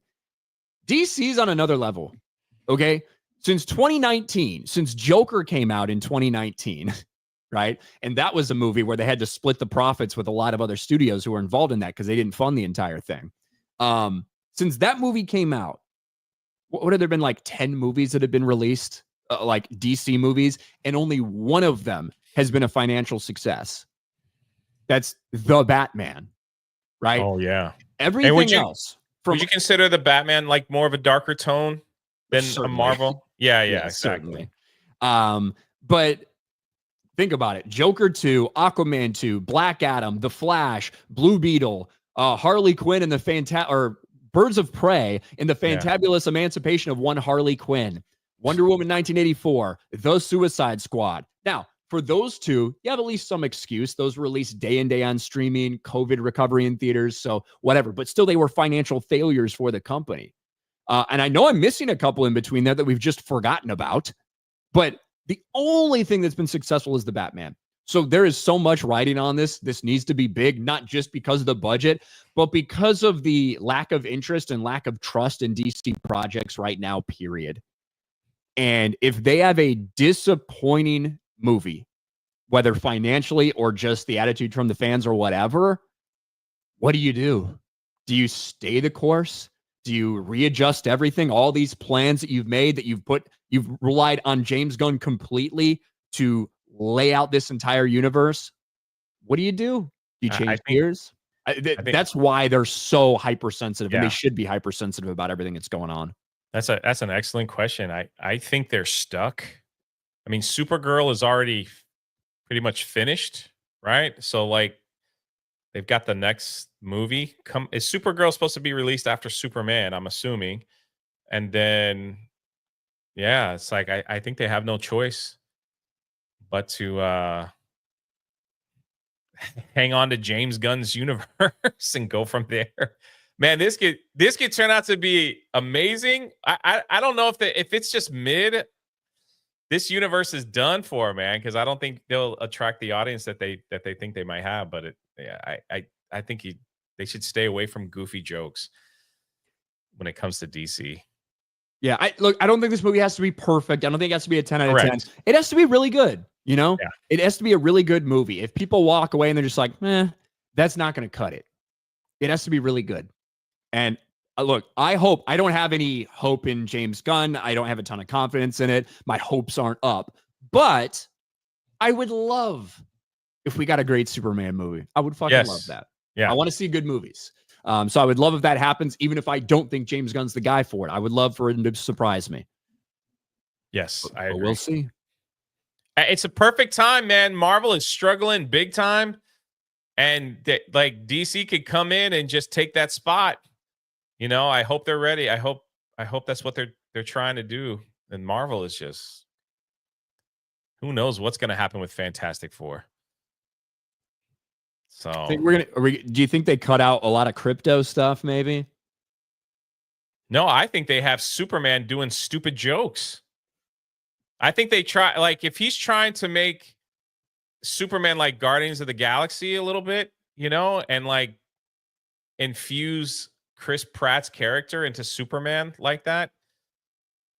DC's on another level, okay? Since 2019, since Joker came out in 2019, right? And that was a movie where they had to split the profits with a lot of other studios who were involved in that because they didn't fund the entire thing. Since that movie came out, what have there been, like 10 movies that have been released, like DC movies, and only one of them has been a financial success. That's The Batman, right? Oh yeah. Everything else. Would you consider the Batman like more of a darker tone than a Marvel? Yeah, exactly. Certainly. But think about it. Joker 2, Aquaman 2, Black Adam, The Flash, Blue Beetle, Harley Quinn and the Birds of Prey in the Fantabulous Emancipation of One Harley Quinn, Wonder Woman 1984, The Suicide Squad. Now, for those two, you have at least some excuse. Those were released day and day on streaming, COVID recovery in theaters, so whatever. But still, they were financial failures for the company. And I know I'm missing a couple in between there that we've just forgotten about. But the only thing that's been successful is the Batman. So there is so much riding on this. This needs to be big, not just because of the budget, but because of the lack of interest and lack of trust in DC projects right now, period. And if they have a disappointing movie, whether financially or just the attitude from the fans or whatever, what do you do? Do you stay the course? Do you readjust everything? All these plans that you've made, that you've relied on James Gunn completely to lay out this entire universe. What do? Do you change gears? That's why they're so hypersensitive, and they should be hypersensitive about everything that's going on. That's an excellent question. I think they're stuck. I mean, Supergirl is already pretty much finished, right? So like they've got the next movie. Is Supergirl supposed to be released after Superman, I'm assuming? And then it's like I think they have no choice but to hang on to James Gunn's universe and go from there. Man, this could turn out to be amazing. I don't know if it's just mid. This universe is done for, man, because I don't think they'll attract the audience that they think they might have. But I think they should stay away from goofy jokes when it comes to DC. Yeah, I don't think this movie has to be perfect. I don't think it has to be a 10 out of 10. It has to be really good, you know? Yeah. It has to be a really good movie. If people walk away and they're just like, that's not going to cut it. It has to be really good. And look, I don't have any hope in James Gunn. I don't have a ton of confidence in it. My hopes aren't up. But I would love if we got a great Superman movie. I would fucking love that. Yeah. I want to see good movies. So I would love if that happens, even if I don't think James Gunn's the guy for it. I would love for him to surprise me. Yes, I agree. We'll see. It's a perfect time, man. Marvel is struggling big time, and like DC could come in and just take that spot. You know, I hope they're ready. I hope that's what they're trying to do. And Marvel is just, who knows what's going to happen with Fantastic Four. So I think do you think they cut out a lot of crypto stuff maybe? No, I think they have Superman doing stupid jokes. I think they try, like, if he's trying to make Superman like Guardians of the Galaxy a little bit, you know, and like infuse Chris Pratt's character into Superman like that,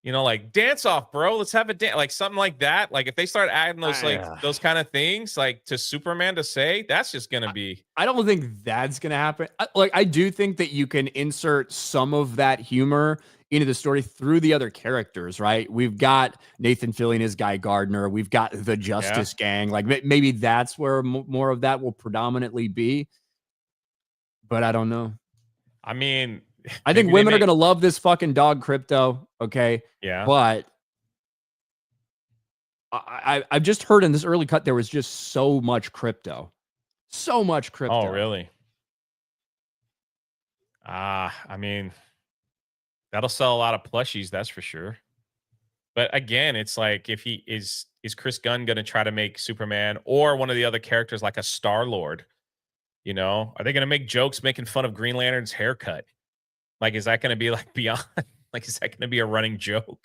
you know, like dance off, bro. Let's have a dance, like something like that. Like if they start adding those those kind of things like to Superman to say, that's just gonna be. I don't think that's gonna happen. I do think that you can insert some of that humor into the story through the other characters, right? We've got Nathan Fillion as Guy Gardner. We've got the Justice Gang. Like maybe that's where more of that will predominantly be. But I don't know. I mean, I think women are going to love this fucking dog crypto. Okay. Yeah. But I've just heard in this early cut, there was just so much crypto. So much crypto. Oh, really? I mean, that'll sell a lot of plushies. That's for sure. But again, it's like, if he is Chris Gunn going to try to make Superman or one of the other characters like a Star-Lord? You know, are they going to make jokes making fun of Green Lantern's haircut? Like, is that going to be like beyond? Like, is that going to be a running joke?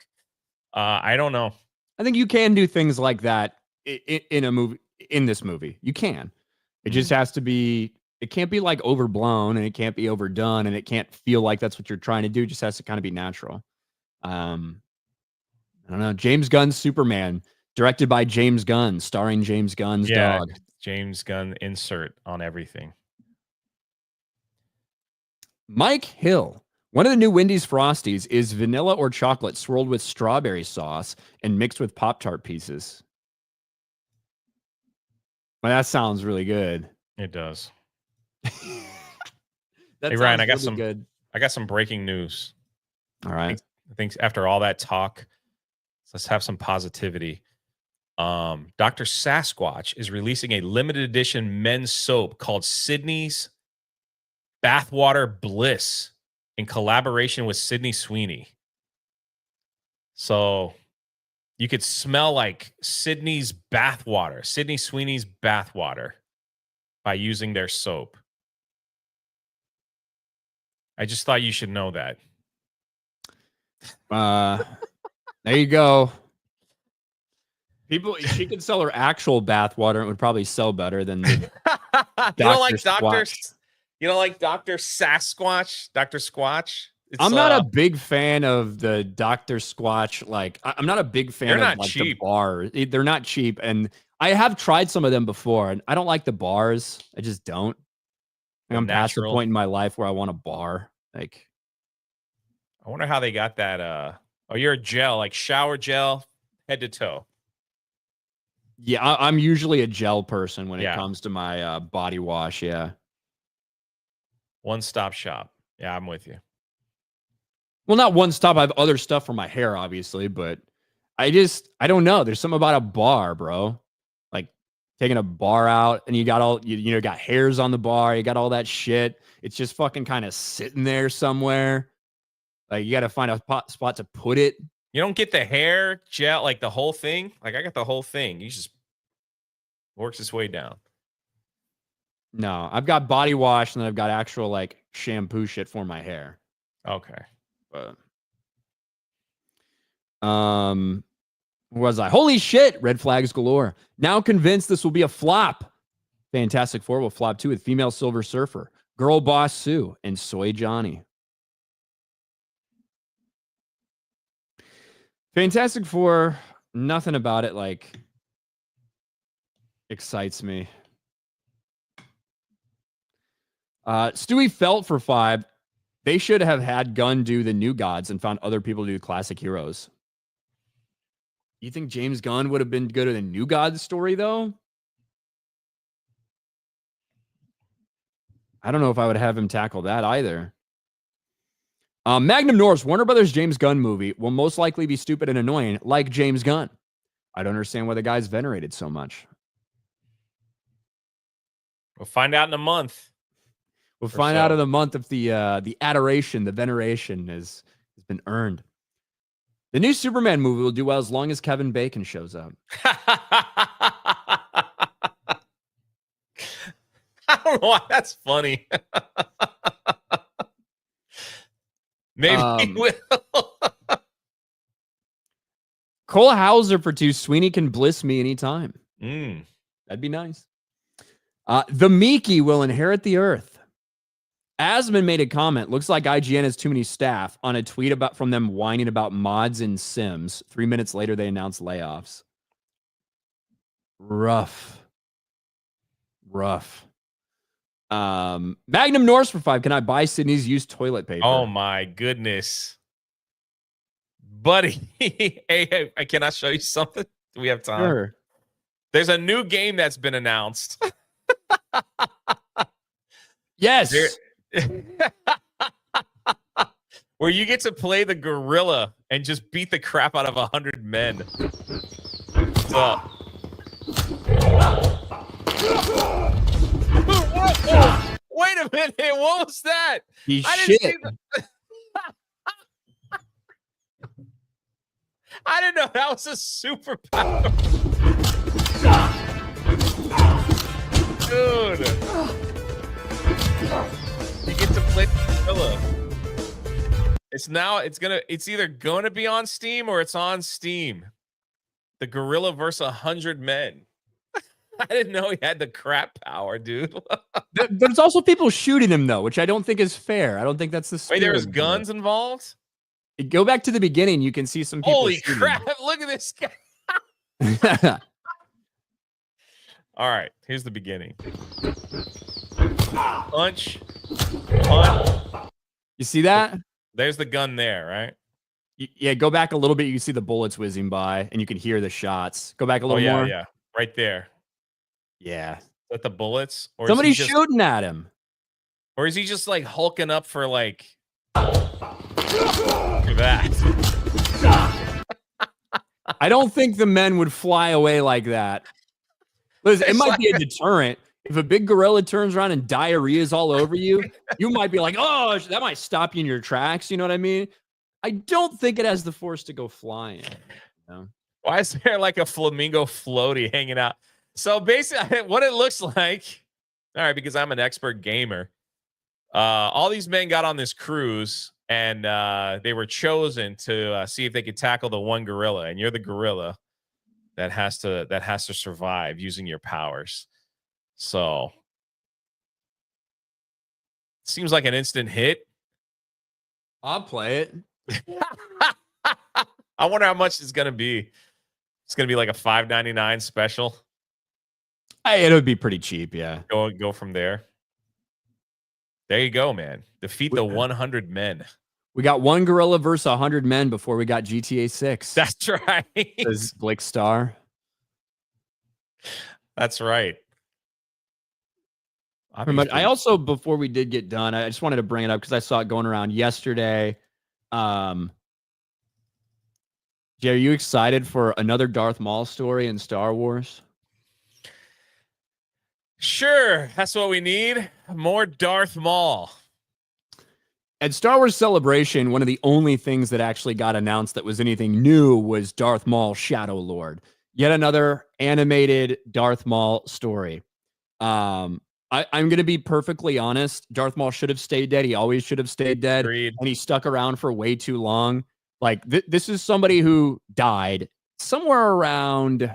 I don't know. I think you can do things like that in a movie, in this movie. You can. It just has to be, it can't be like overblown and it can't be overdone and it can't feel like that's what you're trying to do. It just has to kind of be natural. I don't know. James Gunn's Superman, directed by James Gunn, starring James Gunn's dog. James Gunn insert on everything. Mike Hill. One of the new Wendy's Frosties is vanilla or chocolate swirled with strawberry sauce and mixed with Pop-Tart pieces. Well, that sounds really good. It does. Hey, Ryan, I got some breaking news. All right. I think after all that talk, let's have some positivity. Dr. Sasquatch is releasing a limited edition men's soap called Sydney's Bathwater Bliss in collaboration with Sydney Sweeney. So you could smell like Sydney Sweeney's bathwater by using their soap. I just thought you should know that. There you go. She could sell her actual bathwater and it would probably sell better than the You don't like Dr. Sasquatch? Dr. Squatch? I'm not a big fan of the Dr. Squatch. Like, I'm not a big fan of like the bar. They're not cheap. And I have tried some of them before and I don't like the bars. I just don't. I'm past the point in my life where I want a bar. Like, I wonder how they got that. You're a gel, like shower gel, head to toe. Yeah, I'm usually a gel person when it comes to my body wash. Yeah. One-stop shop. Yeah, I'm with you. Well, not one stop. I have other stuff for my hair, obviously, but I don't know. There's something about a bar, bro. Like taking a bar out and you got all, you got hairs on the bar. You got all that shit. It's just fucking kind of sitting there somewhere. Like you got to find a spot to put it. You don't get the hair gel, like the whole thing. Like I got the whole thing. You just works its way down. No, I've got body wash and then I've got actual like shampoo shit for my hair. Okay. But was I? Holy shit! Red flags galore. Now convinced this will be a flop. Fantastic Four will flop too with female Silver Surfer, Girl Boss Sue, and Soy Johnny. Fantastic Four, nothing about it like excites me. Stewie felt for 5. They should have had Gunn do the New Gods and found other people to do classic heroes. You think James Gunn would have been good at a New Gods story, though? I don't know if I would have him tackle that either. Magnum Norse, Warner Brothers James Gunn movie will most likely be stupid and annoying, like James Gunn. I don't understand why the guy's venerated so much. We'll find out in a month. We'll find out in a month if the adoration, the veneration has been earned. The new Superman movie will do well as long as Kevin Bacon shows up. I don't know why that's funny. Maybe he will. Cole Hauser for 2. Sweeney can bliss me anytime. That'd be nice. The Miki will inherit the earth. Asman made a comment. Looks like IGN has too many staff on a tweet from them whining about mods in Sims. 3 minutes later, they announced layoffs. Rough. Magnum Norse for 5. Can I buy Sydney's used toilet paper? Oh my goodness. Buddy. Hey, can I show you something? Do we have time? Sure. There's a new game that's been announced. Yes. Where you get to play the gorilla and just beat the crap out of 100 men. So, wait a minute. What was that? I didn't know that was a superpower. Dude. You get to play gorilla. It's either going to be on Steam or it's on Steam. The gorilla versus 100 men. I didn't know he had the crap power, dude. But it's also people shooting him though, which I don't think is fair. I don't think that's the spirit. Wait, there was guns involved? Go back to the beginning. You can see some people. Holy crap! Look at this guy. All right, here's the beginning. Punch. You see that? There's the gun there, right? Yeah, go back a little bit. You can see the bullets whizzing by, and you can hear the shots. Go back a little more. Yeah, right there. Yeah. Is that the bullets? Or somebody's shooting at him. Or is he just like hulking up for like that? I don't think the men would fly away like that. Listen, it might be a deterrent. If a big gorilla turns around and diarrhea is all over you, you might be like, oh, that might stop you in your tracks. You know what I mean? I don't think it has the force to go flying. You know? Why is there like a flamingo floaty hanging out? So basically, what it looks like, all right, because I'm an expert gamer, all these men got on this cruise and they were chosen to see if they could tackle the one gorilla, and you're the gorilla that has to survive using your powers. So seems like an instant hit. I'll play it. I wonder how much it's gonna be. It's gonna be like a $5.99 special. It'll be pretty cheap, yeah. Go from there. There you go, man. Defeat the 100 men. We got one gorilla versus 100 men before we got GTA 6. That's right. Says Blake Star. That's right. I also, before we did get done, I just wanted to bring it up because I saw it going around yesterday. Jay, are you excited for another Darth Maul story in Star Wars? Sure. That's what we need. More Darth Maul. At Star Wars Celebration, one of the only things that actually got announced that was anything new was Darth Maul Shadow Lord. Yet another animated Darth Maul story. I'm going to be perfectly honest. Darth Maul should have stayed dead. He always should have stayed dead. Agreed. And he stuck around for way too long. Like, this is somebody who died somewhere around,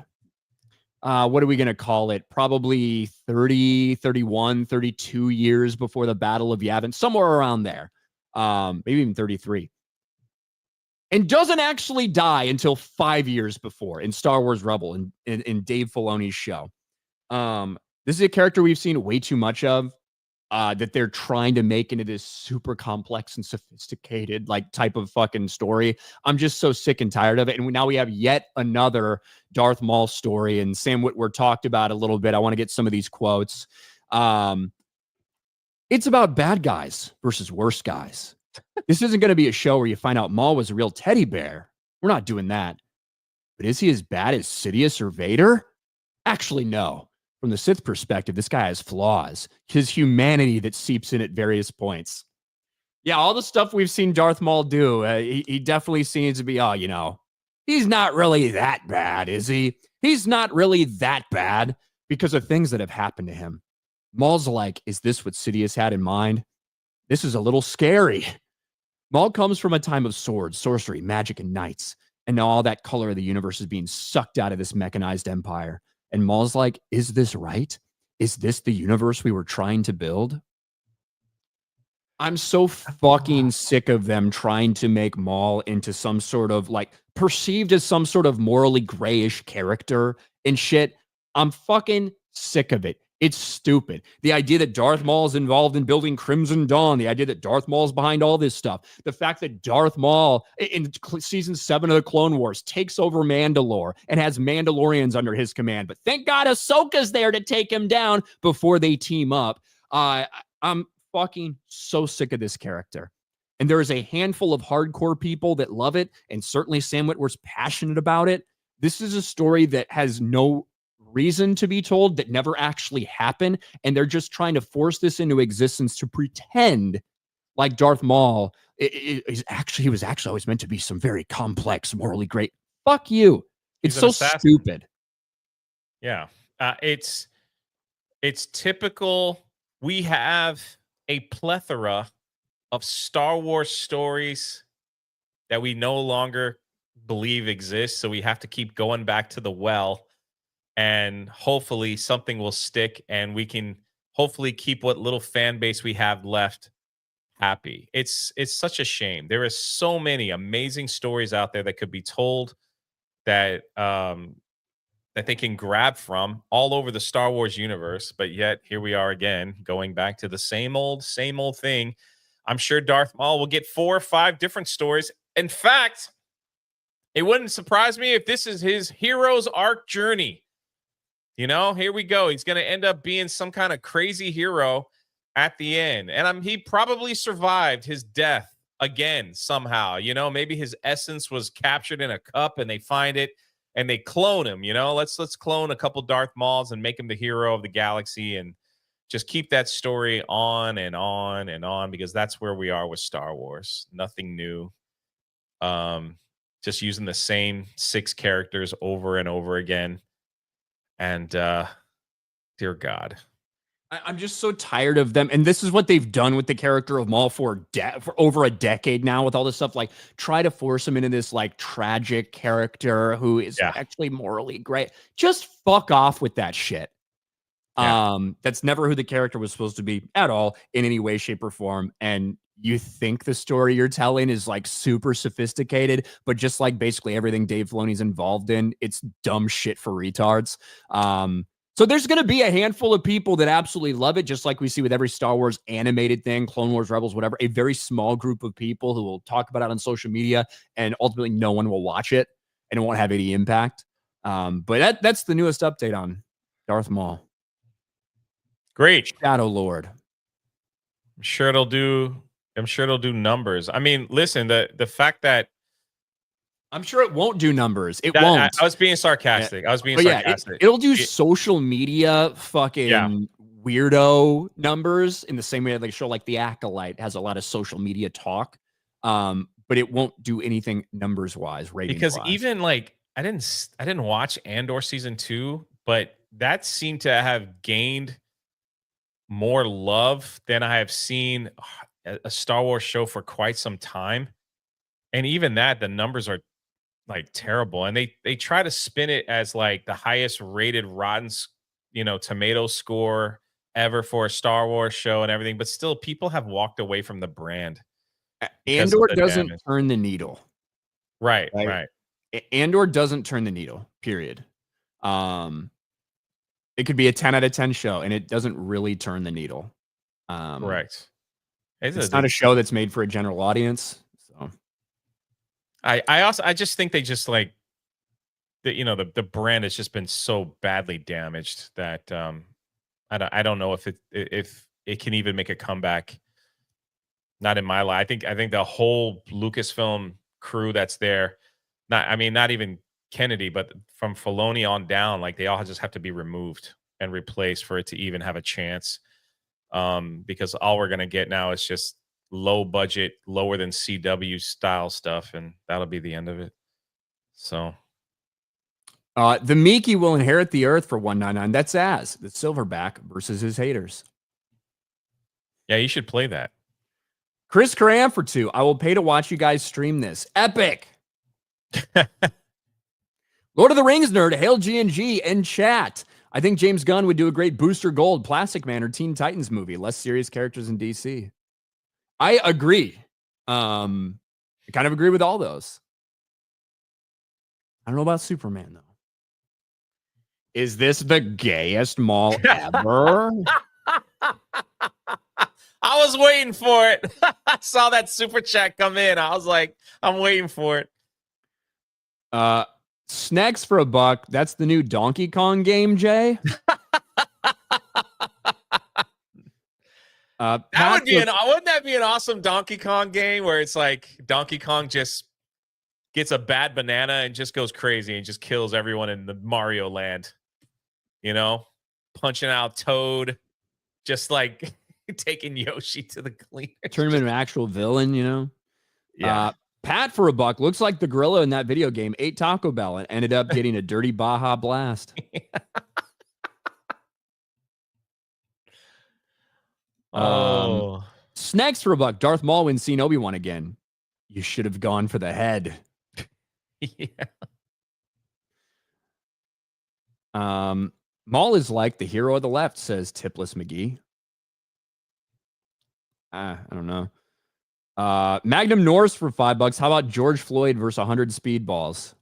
what are we going to call it? Probably 30, 31, 32 years before the Battle of Yavin. Somewhere around there. Maybe even 33. And doesn't actually die until 5 years before in Star Wars Rebel in Dave Filoni's show. This is a character we've seen way too much of, that they're trying to make into this super complex and sophisticated like type of fucking story. I'm just so sick and tired of it. And now we have yet another Darth Maul story. And Sam Witwer talked about a little bit. I want to get some of these quotes. It's about bad guys versus worse guys. This isn't going to be a show where you find out Maul was a real teddy bear. We're not doing that. But is he as bad as Sidious or Vader? Actually, no. From the Sith perspective, this guy has flaws. His humanity that seeps in at various points. Yeah, all the stuff we've seen Darth Maul do, he definitely seems to be, he's not really that bad, is he? He's not really that bad because of things that have happened to him. Maul's like, is this what Sidious had in mind? This is a little scary. Maul comes from a time of swords, sorcery, magic, and knights. And now all that color of the universe is being sucked out of this mechanized empire. And Maul's like, is this right? Is this the universe we were trying to build? I'm so fucking sick of them trying to make Maul into some sort of like perceived as some sort of morally grayish character and shit. I'm fucking sick of it. It's stupid. The idea that Darth Maul is involved in building Crimson Dawn, the idea that Darth Maul is behind all this stuff, the fact that Darth Maul in season 7 of the Clone Wars takes over Mandalore and has Mandalorians under his command. But thank God Ahsoka's there to take him down before they team up. I'm fucking so sick of this character. And there is a handful of hardcore people that love it. And certainly Sam Witwer's passionate about it. This is a story that has no reason to be told, that never actually happened, and they're just trying to force this into existence to pretend like Darth Maul he was actually always meant to be some very complex, morally great. Fuck you. It's so stupid. Yeah. It's typical. We have a plethora of Star Wars stories that we no longer believe exists. So we have to keep going back to the well, and hopefully something will stick, and we can hopefully keep what little fan base we have left happy. It's such a shame. There are so many amazing stories out there that could be told, that that they can grab from all over the Star Wars universe, but yet here we are again, going back to the same old thing. I'm sure Darth Maul will get 4 or 5 different stories. In fact, it wouldn't surprise me if this is his hero's arc journey. You know, here we go. He's going to end up being some kind of crazy hero at the end. And he probably survived his death again somehow. You know, maybe his essence was captured in a cup and they find it and they clone him. You know, let's clone a couple Darth Mauls and make him the hero of the galaxy, and just keep that story on and on and on, because that's where we are with Star Wars. Nothing new. Just using the same 6 characters over and over again. And dear God, I'm just so tired of them. And this is what they've done with the character of Maul for over a decade now, with all this stuff. Like, try to force him into this like tragic character who is actually morally great. Just fuck off with that shit. That's never who the character was supposed to be at all, in any way, shape, or form. And you think the story you're telling is like super sophisticated, but just like basically everything Dave Filoni's involved in, it's dumb shit for retards. So there's going to be a handful of people that absolutely love it, just like we see with every Star Wars animated thing, Clone Wars, Rebels, whatever. A very small group of people who will talk about it on social media, and ultimately no one will watch it, and it won't have any impact. But that's the newest update on Darth Maul. Great. Shadow Lord. I'm sure it'll do numbers. I mean, listen, the fact that I'm sure it won't do numbers. It won't. I was being sarcastic. I was being sarcastic. It'll do social media fucking weirdo numbers in the same way that they show like The Acolyte has a lot of social media talk. But it won't do anything numbers wise, ratings wise. Because even like I didn't watch Andor season 2, but that seemed to have gained more love than I have seen a Star Wars show for quite some time. And even that, the numbers are like terrible. And they try to spin it as like the highest rated Rotten, tomato score ever for a Star Wars show and everything. But still, people have walked away from the brand. Andor doesn't turn the needle. Right. Andor doesn't turn the needle, period. It could be a 10 out of 10 show, and it doesn't really turn the needle. Correct. It's not a show that's made for a general audience. So I just think they just like the brand has just been so badly damaged that I don't know if it can even make a comeback. Not in my life. I think the whole Lucasfilm crew that's there, not even Kennedy, but from Filoni on down, like they all just have to be removed and replaced for it to even have a chance. Because all we're gonna get now is just low budget, lower than CW style stuff, and that'll be the end of it. So the Miki will inherit the earth for 199. That's the Silverback versus his haters. Yeah, you should play that. Chris Cram for 2. I will pay to watch you guys stream this. Epic. Lord of the Rings nerd, hail G&G in chat. I think James Gunn would do a great Booster Gold, Plastic Man, or Teen Titans movie. Less serious characters in DC. I agree. I kind of agree with all those. I don't know about Superman, though. Is this the gayest mall ever? I was waiting for it. I saw that super chat come in. I was like, I'm waiting for it. Snacks for $1. That's the new Donkey Kong game, Jay. Wouldn't that be an awesome Donkey Kong game where it's like Donkey Kong just gets a bad banana and just goes crazy and just kills everyone in the Mario land, punching out Toad, just like taking Yoshi to the cleaners. Turn him into an actual villain, Yeah. Pat for $1 looks like the gorilla in that video game ate Taco Bell and ended up getting a dirty Baja Blast. Snacks for $1. Darth Maul wins seeing Obi-Wan again. You should have gone for the head. Yeah. Maul is like the hero of the left, says Tipless McGee. I don't know. Magnum Norse for $5. How about George Floyd versus 100 speedballs?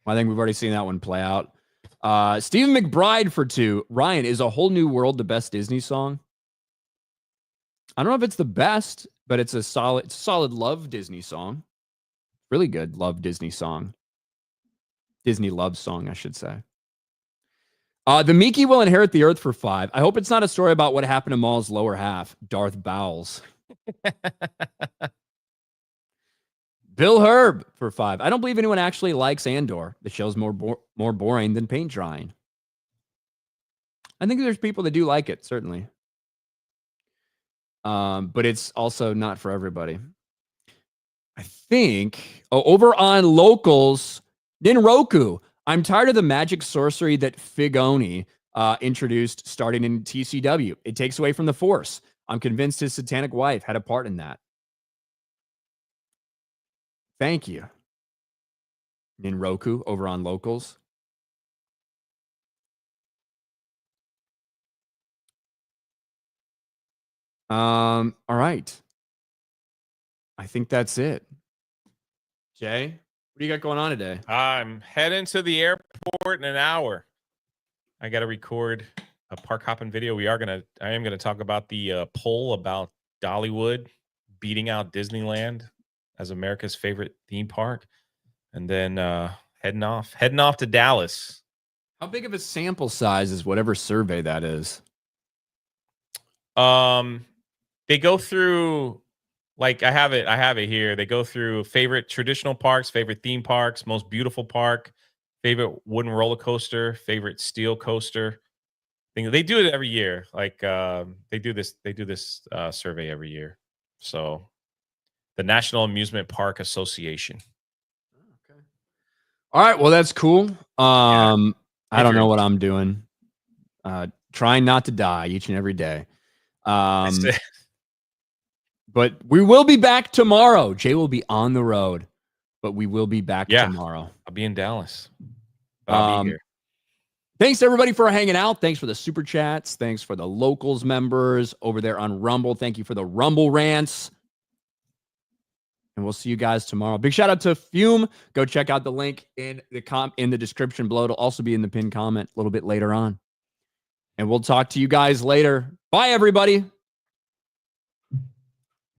I think we've already seen that one play out. Stephen McBride for $2. Ryan, is A Whole New World the best Disney song? I don't know if it's the best, but it's a solid love Disney song. Really good love Disney song. Disney love song, I should say. The Miki will inherit the earth for $5. I hope it's not a story about what happened to Maul's lower half. Darth Bowles. Bill Herb for $5. I don't believe anyone actually likes Andor. The show's more boring than paint drying. I think there's people that do like it, certainly. But it's also not for everybody. I think over on locals, Ninroku. I'm tired of the magic sorcery that Figoni introduced starting in TCW. It takes away from the Force. I'm convinced his satanic wife had a part in that. Thank you. Ninroku over on locals. All right. I think that's it. Jay, what do you got going on today? I'm heading to the airport in an hour. I got to record a park hopping video. I am gonna talk about the poll about Dollywood beating out Disneyland as America's favorite theme park, and then heading off to Dallas. How big of a sample size is whatever survey that is? They go through, like, I have it here. They go through favorite traditional parks, favorite theme parks, most beautiful park, favorite wooden roller coaster, favorite steel coaster. They do it every year. Like they do this survey every year. So the National Amusement Park Association. Okay. All right. Well, that's cool. I don't know what I'm doing. Trying not to die each and every day. But we will be back tomorrow. Jay will be on the road, but we will be back tomorrow. I'll be in Dallas. I'll be here. Thanks everybody for hanging out. Thanks for the super chats. Thanks for the locals members over there on Rumble. Thank you for the Rumble rants. And we'll see you guys tomorrow. Big shout out to Fume. Go check out the link in the description below. It'll also be in the pinned comment a little bit later on. And we'll talk to you guys later. Bye, everybody.